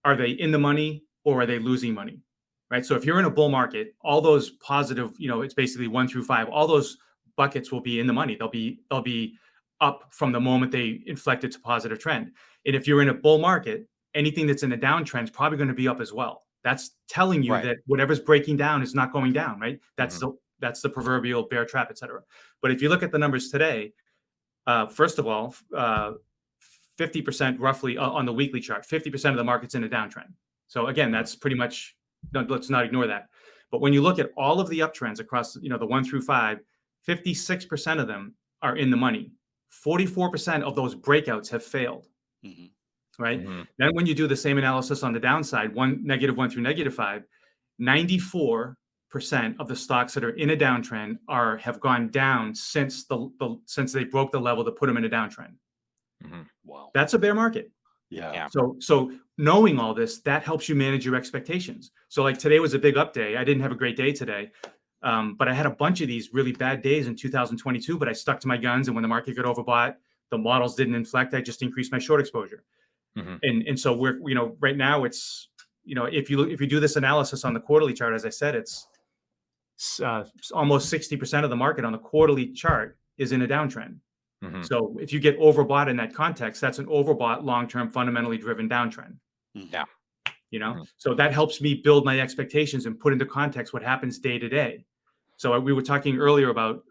are they in the money or are they losing money, right? So if you're in a bull market, all those positive, it's basically 1 through 5, all those buckets will be in the money. They'll be up from the moment they inflected to positive trend. And if you're in a bull market, anything that's in a downtrend is probably going to be up as well. That's telling you that whatever's breaking down is not going down, right? That's the proverbial bear trap, et cetera. But if you look at the numbers today, first of all, 50% roughly on the weekly chart, 50% of the market's in a downtrend. So again, that's pretty much, let's not ignore that. But when you look at all of the uptrends across, the 1 through 5, 56% of them are in the money. 44% of those breakouts have failed. Right? Then when you do the same analysis on the downside, -1 through -5, 94% of the stocks that are in a downtrend have gone down since they broke the level to put them in a downtrend. Wow, that's a bear market. Yeah. So knowing all this, that helps you manage your expectations. So like today was a big up day. I didn't have a great day today, but I had a bunch of these really bad days in 2022. But I stuck to my guns, and when the market got overbought, the models didn't inflect. I just increased my short exposure. And so we're, right now it's, if you do this analysis on the quarterly chart, as I said, it's almost 60% of the market on the quarterly chart is in a downtrend. So if you get overbought in that context, that's an overbought long-term fundamentally driven downtrend. Yeah. So that helps me build my expectations and put into context what happens day to day. So we were talking earlier about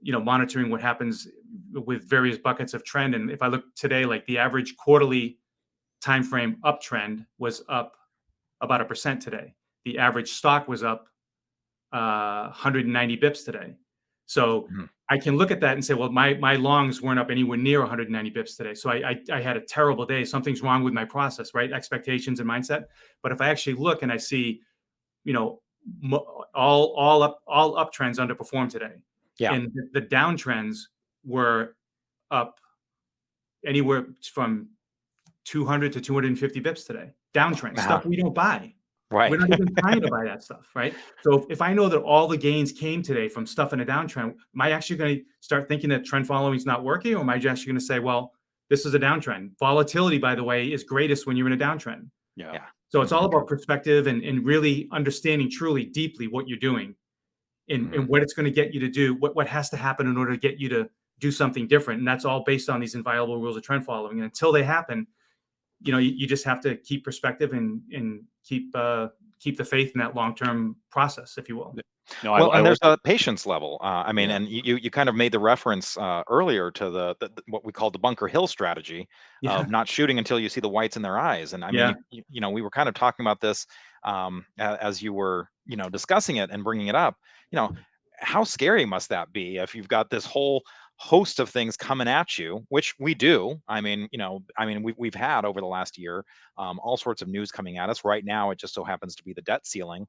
monitoring what happens with various buckets of trend. And if I look today, like the average quarterly timeframe uptrend was up about 1% today. The average stock was up 190 bips today. So I can look at that and say, well, my longs weren't up anywhere near 190 bips today. So I had a terrible day. Something's wrong with my process, right? Expectations and mindset. But if I actually look and I see, all uptrends underperformed today. Yeah. And the downtrends were up anywhere from 200 to 250 bips today. Downtrend stuff we don't buy. Right. We're not even trying to buy that stuff, right? So if I know that all the gains came today from stuff in a downtrend, am I actually going to start thinking that trend following is not working? Or am I actually going to say, well, this is a downtrend? Volatility, by the way, is greatest when you're in a downtrend. Yeah. So it's all about perspective and really understanding truly deeply what you're doing and what it's going to get you to do, what has to happen in order to get you to do something different. And that's all based on these inviolable rules of trend following. And until they happen, you just have to keep perspective and keep the faith in that long-term process, if you will. No, Well, I and there's like a patience level. I mean, Yeah. and you kind of made the reference earlier to the what we call the Bunker Hill strategy Yeah. of not shooting until you see the whites in their eyes. And I mean, Yeah. we were kind of talking about this as you were, discussing it and bringing it up. How scary must that be if you've got this whole host of things coming at you, which we do. I mean, we've had over the last year all sorts of news coming at us. Right now, it just so happens to be the debt ceiling,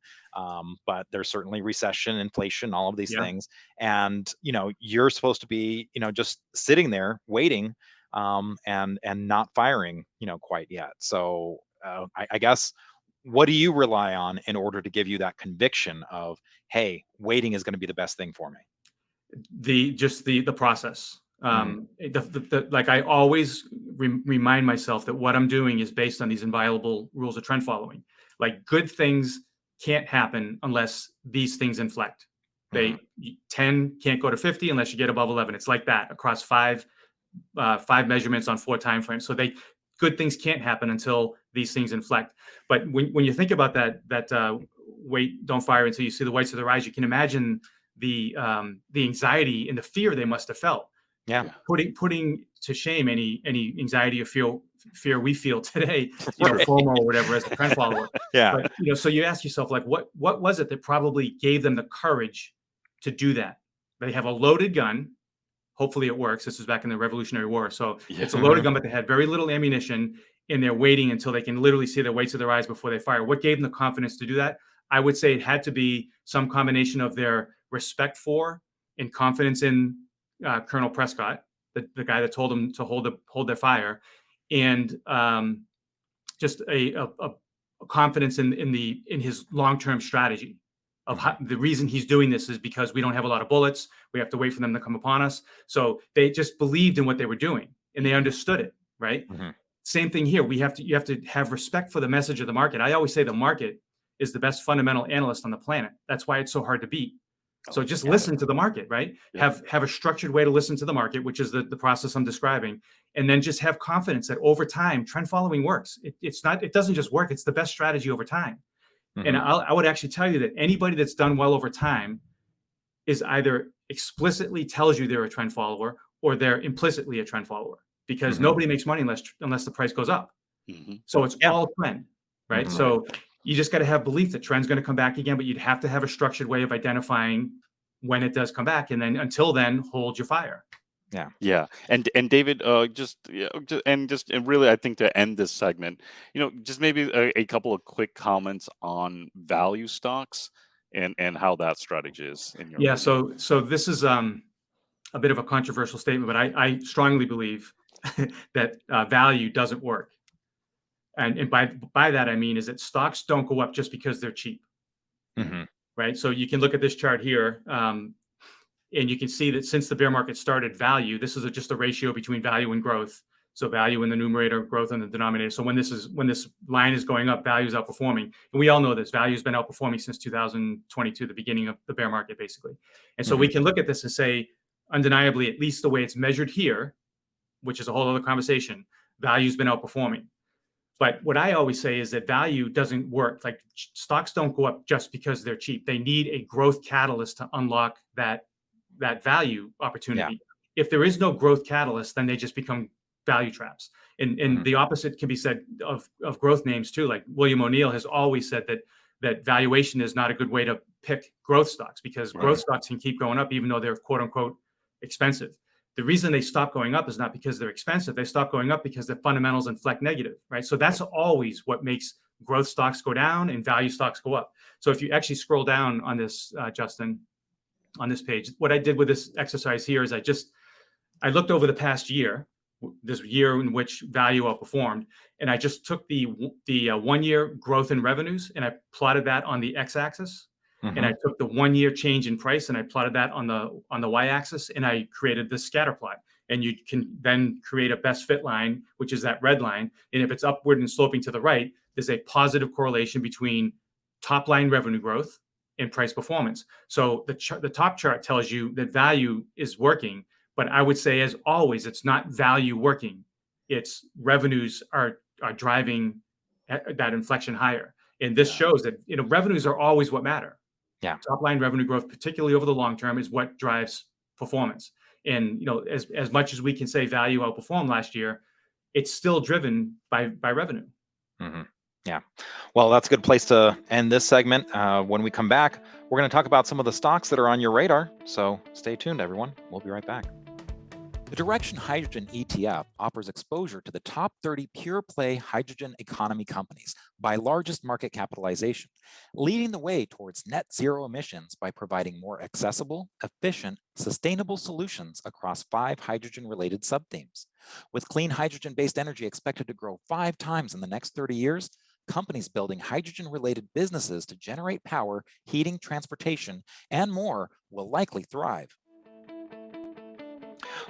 but there's certainly recession, inflation, all of these Yeah. things. And you're supposed to be, just sitting there waiting, and not firing, quite yet. So I guess, what do you rely on in order to give you that conviction of, hey, waiting is going to be the best thing for me? The process. Like I always remind myself that what I'm doing is based on these inviolable rules of trend following. Like, good things can't happen unless these things inflect. 10 can't go to 50 unless you get above 11. It's like that across five measurements on 4 time frames. So good things can't happen until these things inflect. But when you think about that wait, don't fire until you see the whites of their eyes, you can imagine the anxiety and the fear they must have felt. Yeah. Putting to shame any anxiety or fear we feel today, FOMO or whatever, as a trend follower. Yeah. But so you ask yourself, like, what was it that probably gave them the courage to do that? They have a loaded gun. Hopefully it works. This was back in the Revolutionary War. So it's a loaded gun, but they had very little ammunition, and they're waiting until they can literally see the whites of their eyes before they fire. What gave them the confidence to do that? I would say it had to be some combination of their respect for and confidence in Colonel Prescott, the guy that told them to hold their fire, and just a confidence in his long-term strategy of how, the reason he's doing this is because we don't have a lot of bullets. We have to wait for them to come upon us. So they just believed in what they were doing, and they understood it, right? Same thing here. You have to have respect for the message of the market. I always say the market is the best fundamental analyst on the planet. That's why it's so hard to beat. So just listen to the market, right? Yeah. Have a structured way to listen to the market, which is the process I'm describing, and then just have confidence that over time, trend following works. It doesn't just work. It's the best strategy over time. And I would actually tell you that anybody that's done well over time is either explicitly tells you they're a trend follower, or they're implicitly a trend follower, because nobody makes money unless the price goes up. So it's all trend, right? So you just got to have belief that trend's going to come back again, but you'd have to have a structured way of identifying when it does come back, and then until then, hold your fire. Yeah. And David, and really, I think to end this segment, just maybe a couple of quick comments on value stocks and how that strategy is in your opinion. So this is a bit of a controversial statement, but I strongly believe that value doesn't work. And by that, I mean is that stocks don't go up just because they're cheap. Right? So you can look at this chart here, and you can see that since the bear market started, value, this is just a ratio between value and growth. So value in the numerator, growth in the denominator. So when this line is going up, value is outperforming. And we all know this. Value has been outperforming since 2022, the beginning of the bear market, basically. And so we can look at this and say, undeniably, at least the way it's measured here, which is a whole other conversation, value's been outperforming. But what I always say is that value doesn't work. Like, stocks don't go up just because they're cheap. They need a growth catalyst to unlock that value opportunity. If there is no growth catalyst, then they just become value traps. And the opposite can be said of growth names too. Like William O'Neill has always said that valuation is not a good way to pick growth stocks, because growth stocks can keep going up even though they're quote unquote expensive. The reason they stop going up is not because they're expensive. They stop going up because the fundamentals inflect negative, right? So that's always what makes growth stocks go down and value stocks go up. So if you actually scroll down on this, Justin, on this page, what I did with this exercise here is I looked over the past year, this year in which value outperformed, and I just took the 1 year growth in revenues and I plotted that on the x-axis. And I took the 1 year change in price and I plotted that on the y-axis, and I created this scatter plot. And you can then create a best fit line, which is that red line. And if it's upward and sloping to the right, there's a positive correlation between top line revenue growth and price performance. So the top chart tells you that value is working, But I would say, as always, it's not value working. It's revenues are driving that inflection higher. And this shows that, revenues are always what matter. Yeah. Top line revenue growth, particularly over the long term, is what drives performance. And, as much as we can say value outperformed last year, it's still driven by revenue. Mm-hmm. Yeah. Well, that's a good place to end this segment. When we come back, we're going to talk about some of the stocks that are on your radar. So stay tuned, everyone. We'll be right back. The Direction Hydrogen ETF offers exposure to the top 30 pure-play hydrogen economy companies by largest market capitalization, leading the way towards net zero emissions by providing more accessible, efficient, sustainable solutions across 5 hydrogen-related subthemes. With clean hydrogen-based energy expected to grow 5 times in the next 30 years, companies building hydrogen-related businesses to generate power, heating, transportation, and more will likely thrive.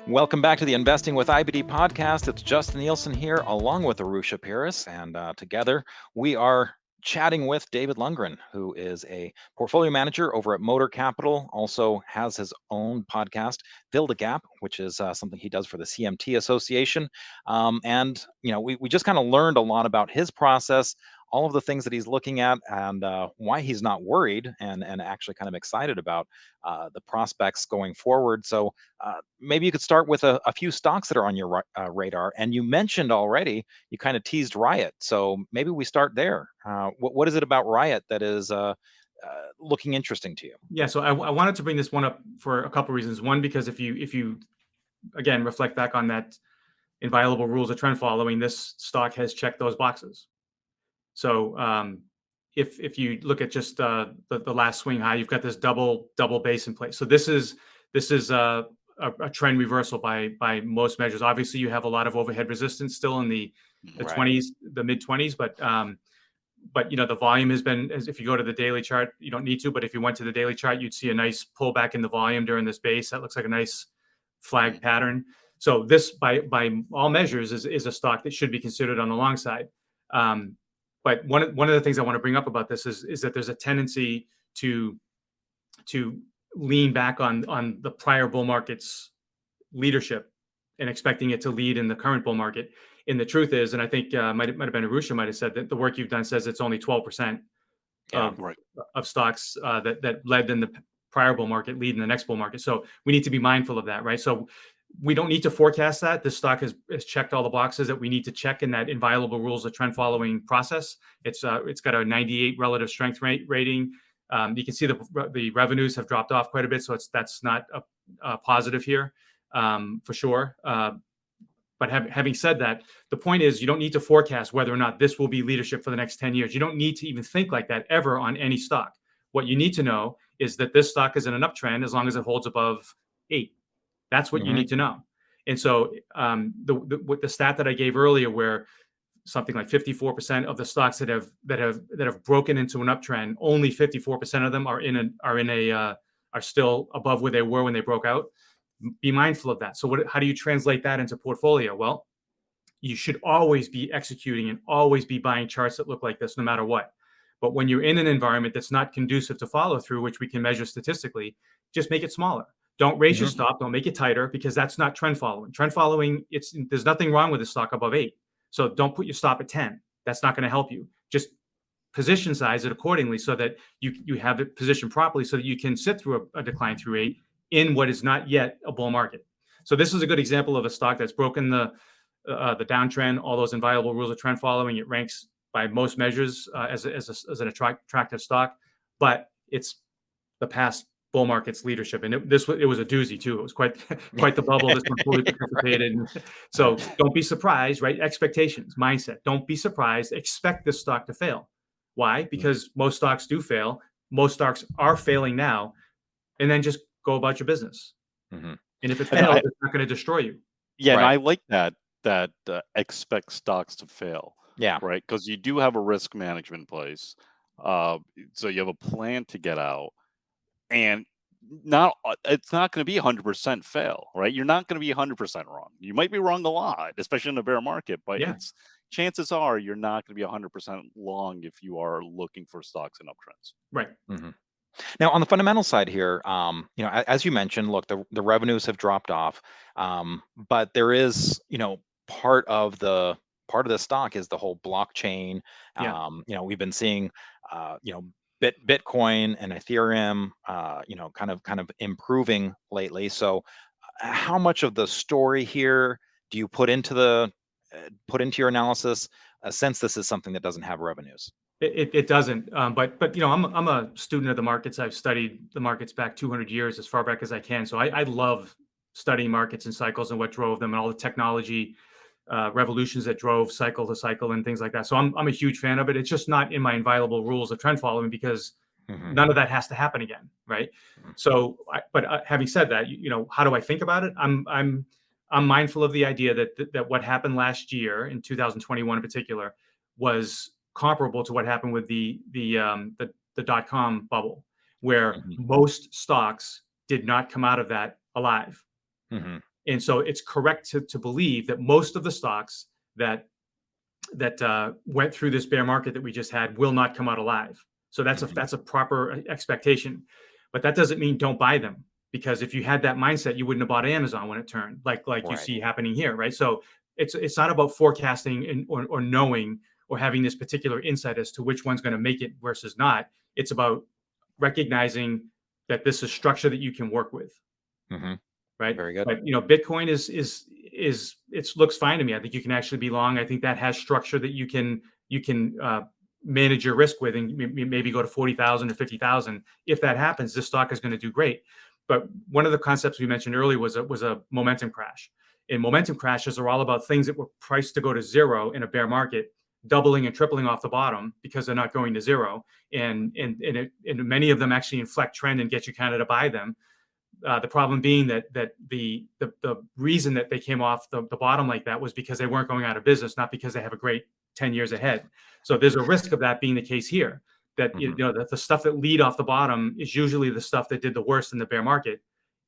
Welcome back to the Investing with IBD podcast. It's Justin Nielsen here, along with Arusha Paris, and together we are chatting with David Lundgren, who is a portfolio manager over at MOTR Capital, also has his own podcast, Fill the Gap, which is something he does for the CMT Association. And, we just kind of learned a lot about his process, all of the things that he's looking at, and why he's not worried and actually kind of excited about the prospects going forward. So maybe you could start with a few stocks that are on your radar. And you mentioned already, you kind of teased Riot. So maybe we start there. What is it about Riot that is looking interesting to you? Yeah, so I wanted to bring this one up for a couple of reasons. One, because if you again reflect back on that inviolable rules of trend following, this stock has checked those boxes. So if you look at just the last swing high, you've got this double base in place. So this is a trend reversal by most measures. Obviously, you have a lot of overhead resistance still in the 20s, the mid 20s, but the volume has been, as if you go to the daily chart, you don't need to, but if you went to the daily chart, you'd see a nice pullback in the volume during this base. That looks like a nice flag pattern. So this, by all measures, is a stock that should be considered on the long side. But one of the things I want to bring up about this is that there's a tendency to lean back on the prior bull market's leadership and expecting it to lead in the current bull market. And the truth is, and I think might have been Arusha might have said that the work you've done says it's only 12% of stocks that led in the prior bull market lead in the next bull market. So we need to be mindful of that, right? So we don't need to forecast that. This stock has checked all the boxes that we need to check in that inviolable rules of trend following process. It's got a 98 relative strength rating. You can see the revenues have dropped off quite a bit, so that's not a positive here for sure. But having said that, the point is you don't need to forecast whether or not this will be leadership for the next 10 years. You don't need to even think like that ever on any stock. What you need to know is that this stock is in an uptrend as long as it holds above 8. That's what you need to know. And so the stat that I gave earlier, where something like 54% of the stocks that have broken into an uptrend, only 54% of them are still above where they were when they broke out. Be mindful of that. So how do you translate that into portfolio? Well, you should always be executing and always be buying charts that look like this no matter what. But when you're in an environment that's not conducive to follow through, which we can measure statistically, just make it smaller. Don't raise your stop. Don't make it tighter, because that's not trend following. Trend following, there's nothing wrong with the stock above 8. So don't put your stop at 10. That's not going to help you. Just position size it accordingly so that you have it positioned properly so that you can sit through a decline through 8 in what is not yet a bull market. So this is a good example of a stock that's broken the downtrend, all those inviolable rules of trend following. It ranks by most measures as an attractive stock, but it's the past bull market's leadership, and it was a doozy too. It was quite the bubble. This one fully participated. So don't be surprised, right? Expectations, mindset. Don't be surprised. Expect this stock to fail. Why? Because most stocks do fail. Most stocks are failing now, and then just go about your business. And if it fails, it's not going to destroy you. Yeah, right. And I like that expect stocks to fail. Yeah, right. Because you do have a risk management in place, so you have a plan to get out. And it's not going to be 100% fail, right? You're not going to be 100% wrong. You might be wrong a lot, especially in a bear market, but chances are you're not going to be 100% long if you are looking for stocks and uptrends. Right. Now, on the fundamental side here, as you mentioned, look, the revenues have dropped off, but there is, part of the stock is the whole blockchain. Yeah. We've been seeing, Bitcoin and Ethereum, kind of improving lately. So, how much of the story here do you put into your analysis, since this is something that doesn't have revenues? It doesn't, but I'm a student of the markets. I've studied the markets back 200 years, as far back as I can. So I love studying markets and cycles and what drove them and all the technology revolutions that drove cycle to cycle and things like that. So I'm a huge fan of it. It's just not in my inviolable rules of trend following, because none of that has to happen again, right? So, but having said that, how do I think about it? I'm mindful of the idea that what happened last year in 2021 in particular was comparable to what happened with the dot-com bubble, where most stocks did not come out of that alive. And so it's correct to believe that most of the stocks that went through this bear market that we just had will not come out alive. So that's a proper expectation. But that doesn't mean don't buy them, because if you had that mindset, you wouldn't have bought Amazon when it turned, like you see happening here, right? So it's not about forecasting or knowing or having this particular insight as to which one's going to make it versus not. It's about recognizing that this is structure that you can work with. Right. Very good. But Bitcoin is it looks fine to me. I think you can actually be long. I think that has structure that you can manage your risk with, and maybe go to 40,000 or 50,000. If that happens, this stock is going to do great. But one of the concepts we mentioned earlier was a momentum crash. And momentum crashes are all about things that were priced to go to zero in a bear market, doubling and tripling off the bottom because they're not going to zero. And many of them actually inflect trend and get you kind of to buy them. The problem being that the reason that they came off the bottom like that was because they weren't going out of business, not because they have a great 10 years ahead. So there's a risk of that being the case here, that that the stuff that lead off the bottom is usually the stuff that did the worst in the bear market.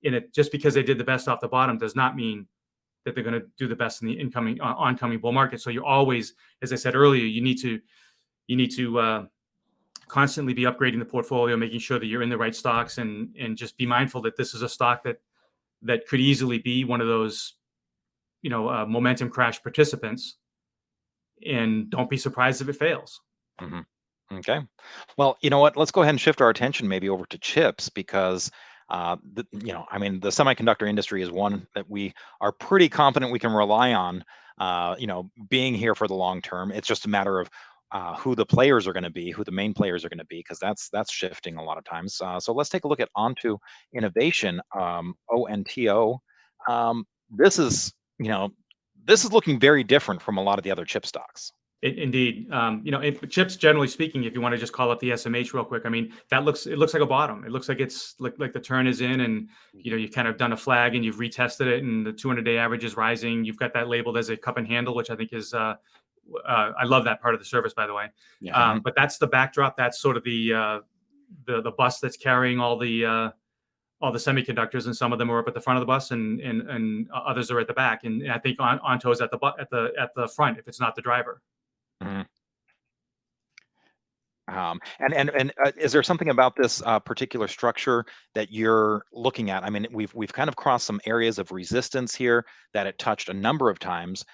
And it just because they did the best off the bottom does not mean that they're going to do the best in the oncoming bull market. So you're always, as I said earlier, you need to constantly be upgrading the portfolio, making sure that you're in the right stocks, and just be mindful that this is a stock that could easily be one of those, momentum crash participants, and don't be surprised if it fails. Okay. Well, you know what? Let's go ahead and shift our attention maybe over to chips, because the semiconductor industry is one that we are pretty confident we can rely on, being here for the long term. It's just a matter of who the players are going to be, who the main players are going to be, because that's shifting a lot of times. So let's take a look at Onto Innovation, ONTO. This is looking very different from a lot of the other chip stocks. Indeed. Chips, generally speaking, if you want to just call up the SMH real quick, I mean, it looks like a bottom. It looks like it's like the turn is in, and you've kind of done a flag and you've retested it, and the 200-day average is rising. You've got that labeled as a cup and handle, which I think is I love that part of the service, by the way. But that's the backdrop. That's sort of the bus that's carrying all the semiconductors, and some of them are up at the front of the bus, and others are at the back. And I think Onto is at the front if it's not the driver. Is there something about this particular structure that you're looking at? I mean, we've kind of crossed some areas of resistance here that it touched a number of times,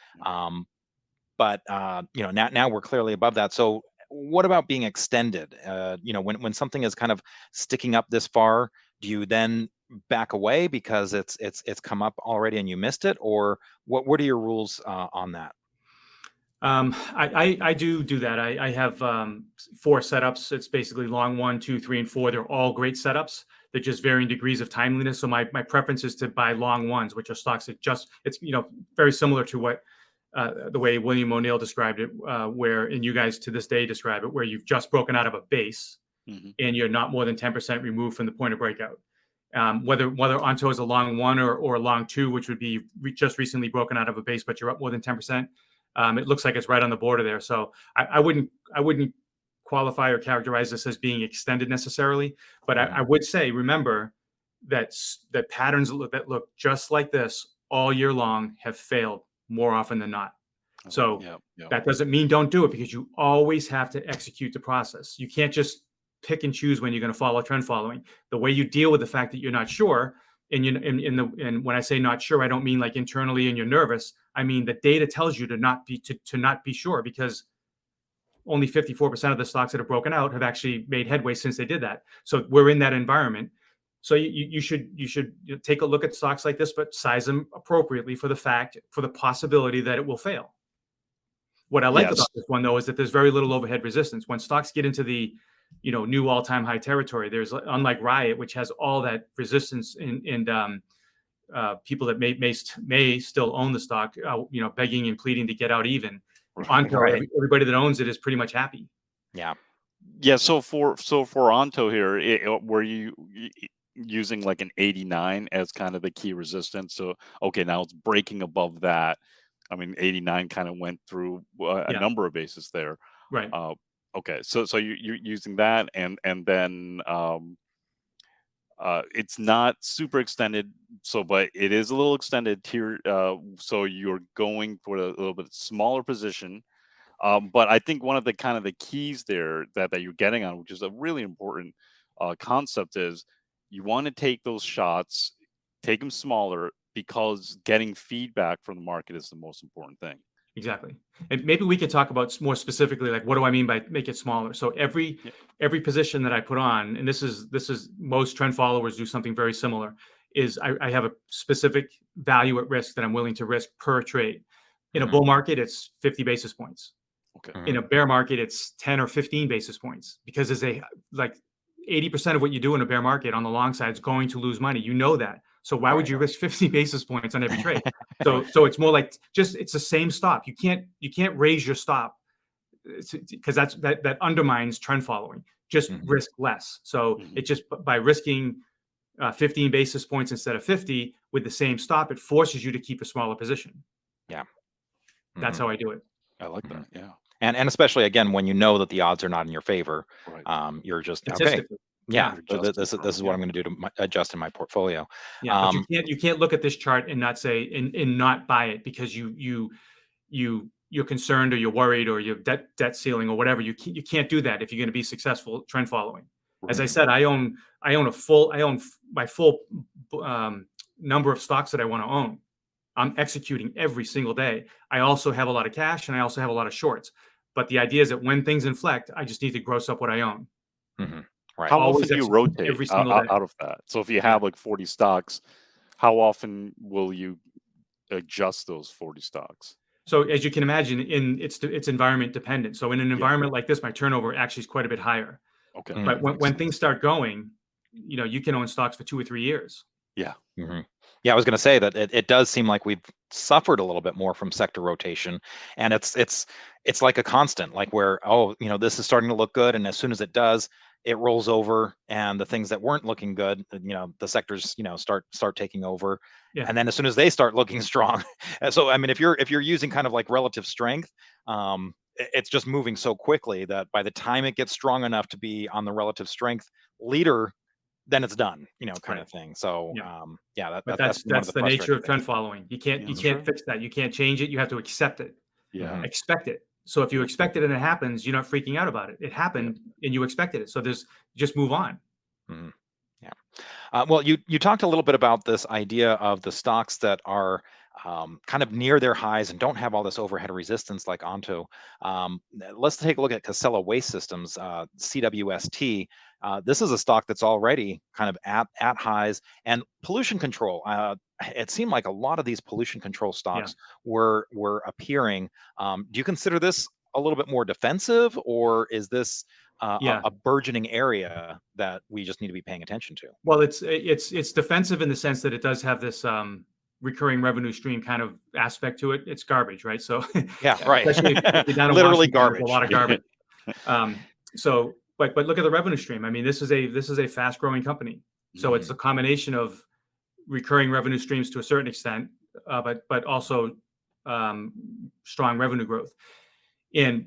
but now we're clearly above that. So what about being extended? When something is kind of sticking up this far, do you then back away because it's come up already and you missed it, or what are your rules on that? I do that. I have 4 setups. It's basically long 1, 2, 3, and 4. They're all great setups. They're just varying degrees of timeliness. So my preference is to buy long ones, which are stocks that it's very similar to what the way William O'Neill described it, and you guys to this day describe it, where you've just broken out of a base and you're not more than 10% removed from the point of breakout. Whether Onto is a long 1 or a long 2, which would be just recently broken out of a base, but you're up more than 10%. It looks like it's right on the border there. So I wouldn't qualify or characterize this as being extended necessarily, but I would say, remember that patterns that look just like this all year long have failed more often than not. So that doesn't mean don't do it, because you always have to execute the process. You can't just pick and choose when you're going to follow trend following. The way you deal with the fact that you're not sure, and when I say not sure, I don't mean like internally and you're nervous. I mean the data tells you to not be sure, because only 54% of the stocks that have broken out have actually made headway since they did that. So we're in that environment. So you should take a look at stocks like this, but size them appropriately for the possibility that it will fail. What I like about this one, though, is that there's very little overhead resistance. When stocks get into the new all-time high territory, there's, unlike Riot, which has all that resistance and people that may still own the stock, begging and pleading to get out even. Onto everybody that owns it is pretty much happy. Yeah. So for Onto here, were you using like an 89 as kind of the key resistance? So okay, now it's breaking above that. I mean, 89 kind of went through a number of bases there. Right. Okay. So you're using that, and then it's not super extended, but it is a little extended here. So you're going for a little bit smaller position. But I think one of the keys there that you're getting on, which is a really important concept, is you want to take those shots, take them smaller, because getting feedback from the market is the most important thing. Exactly. And maybe we could talk about more specifically, like, what do I mean by make it smaller? So every position that I put on, and this is most trend followers do something very similar, is I have a specific value at risk that I'm willing to risk per trade. In a bull market, it's 50 basis points. Okay. In a bear market, it's 10 or 15 basis points, because there's 80% of what you do in a bear market on the long side is going to lose money. You know that. So why would you risk 50 basis points on every trade? So it's more like it's the same stop. You can't raise your stop, because that undermines trend following. Just risk less. So it just, by risking 15 basis points instead of 50 with the same stop, it forces you to keep a smaller position. Yeah. That's how I do it. I like that. Yeah. And especially, again, when you know that the odds are not in your favor, you're just okay. Yeah, this is what I'm going to do to adjust in my portfolio. Yeah, but you can't look at this chart and not say and not buy it because you're concerned or you're worried or you're debt ceiling or whatever. You can't do that if you're going to be successful trend following. As I said, I own my full number of stocks that I want to own. I'm executing every single day. I also have a lot of cash and I also have a lot of shorts. But the idea is that when things inflect, I just need to gross up what I own. Right. How often do you rotate out of that? So if you have like 40 stocks, how often will you adjust those 40 stocks? So as you can imagine, it's environment dependent. So in an environment like this, my turnover actually is quite a bit higher. Okay. But when things start going, you can own stocks for 2 or 3 years. Yeah. Yeah, I was going to say that it does seem like we've suffered a little bit more from sector rotation, and it's like a constant, like where this is starting to look good, and as soon as it does, it rolls over, and the things that weren't looking good, the sectors start taking over, and then as soon as they start looking strong, so I mean, if you're using kind of like relative strength, it's just moving so quickly that by the time it gets strong enough to be on the relative strength leader, then it's done, kind of thing. So that's the nature of trend following. You can't fix that. You can't change it. You have to accept it. Expect it. So if you expect it and it happens, you're not freaking out about it. It happened and you expected it. So just move on. Well, you talked a little bit about this idea of the stocks that are kind of near their highs and don't have all this overhead resistance like Onto. Let's take a look at Casella Waste Systems, CWST. This is a stock that's already kind of at highs, and pollution control. It seemed like a lot of these pollution control stocks were appearing. Do you consider this a little bit more defensive, or is this a burgeoning area that we just need to be paying attention to? Well, it's defensive in the sense that it does have this recurring revenue stream kind of aspect to it. It's garbage, right? So right. Especially if you're down in Literally Washington, garbage. there's a lot of garbage. But look at the revenue stream. I mean, this is a fast growing company. So it's a combination of recurring revenue streams to a certain extent, but also strong revenue growth.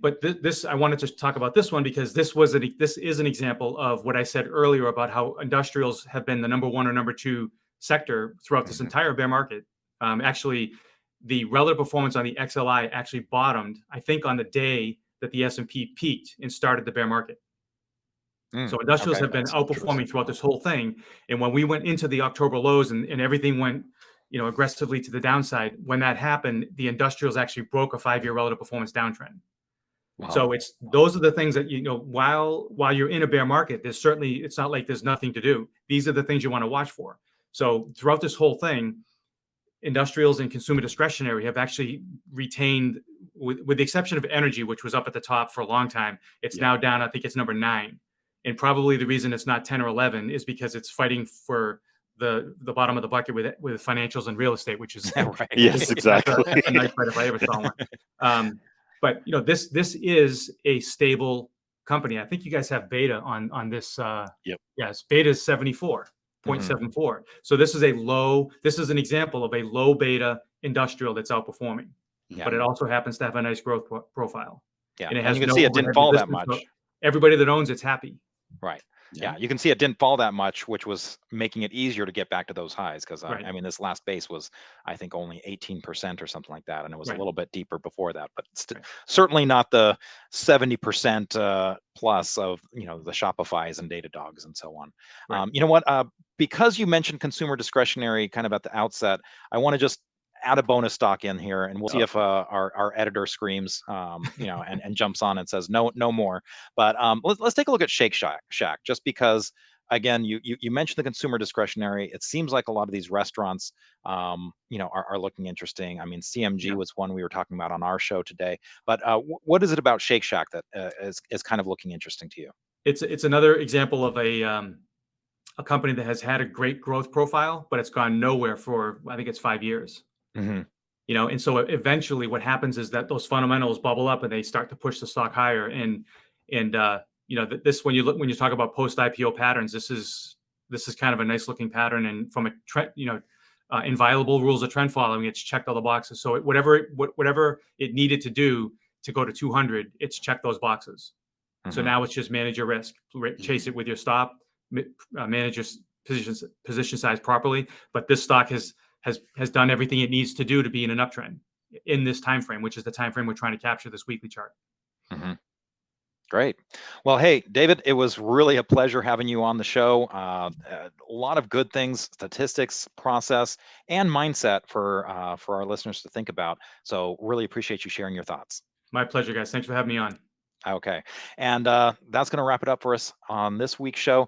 But this I wanted to talk about this one because this is an example of what I said earlier about how industrials have been the number one or number two sector throughout this entire bear market. Actually, the relative performance on the XLI actually bottomed, I think, on the day that the S&P peaked and started the bear market. So industrials okay, have been that's outperforming interesting. throughout this whole thing. And when we went into the October lows and everything went, aggressively to the downside, when that happened, the industrials actually broke a 5-year relative performance downtrend. Wow. So those are the things that, while you're in a bear market, it's not like there's nothing to do. These are the things you want to watch for. So throughout this whole thing, industrials and consumer discretionary have actually retained, with the exception of energy, which was up at the top for a long time. It's now down. I think it's number 9. And probably the reason it's not 10 or 11 is because it's fighting for the bottom of the bucket with financials and real estate, which is Right. Yes, exactly. that's a nice fight if I ever saw one. But this is a stable company. I think you guys have beta on this. Yep. Yes, beta is 74.74. So this is an example of a low beta industrial that's outperforming. Yeah. But it also happens to have a nice growth profile. Yeah, And it and has you can no see it didn't overhead fall that resistance, much. so everybody that owns it's happy. Right. Yeah, you can see it didn't fall that much, which was making it easier to get back to those highs because Right. I mean, this last base was, I think, only 18% or something like that, and it was a Right. little bit deeper before that, but Right. certainly not the 70% plus of the Shopify's and Datadogs and so on. Right. You know what? Because you mentioned consumer discretionary kind of at the outset, I want to just add a bonus stock in here, and we'll see if our editor screams, and jumps on and says no more. But let's take a look at SHAK, just because, again, you mentioned the consumer discretionary. It seems like a lot of these restaurants, are looking interesting. I mean, CMG was one we were talking about on our show today. But what is it about Shake Shack that is kind of looking interesting to you? It's another example of a company that has had a great growth profile, but it's gone nowhere for, I think it's 5 years. And so eventually what happens is that those fundamentals bubble up and they start to push the stock higher. And this, when you talk about post IPO patterns, this is kind of a nice looking pattern. And from a trend, inviolable rules of trend following, it's checked all the boxes. So whatever it needed to do to go to 200, it's checked those boxes. So now it's just manage your risk, chase it with your stop, manage your position size properly. But this stock has done everything it needs to do to be in an uptrend in this time frame, which is the time frame we're trying to capture this weekly chart. Great. Well, hey, David, it was really a pleasure having you on the show. A lot of good things, statistics, process, and mindset for our listeners to think about. So really appreciate you sharing your thoughts. My pleasure, guys. Thanks for having me on. Okay. And that's going to wrap it up for us on this week's show.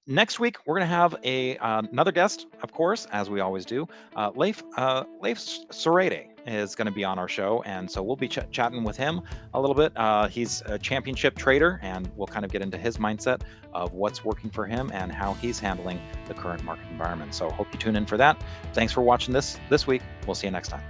Next week, we're going to have another guest, of course, as we always do. Leif Serede is going to be on our show. And so we'll be chatting with him a little bit. He's a championship trader, and we'll kind of get into his mindset of what's working for him and how he's handling the current market environment. So hope you tune in for that. Thanks for watching this week. We'll see you next time.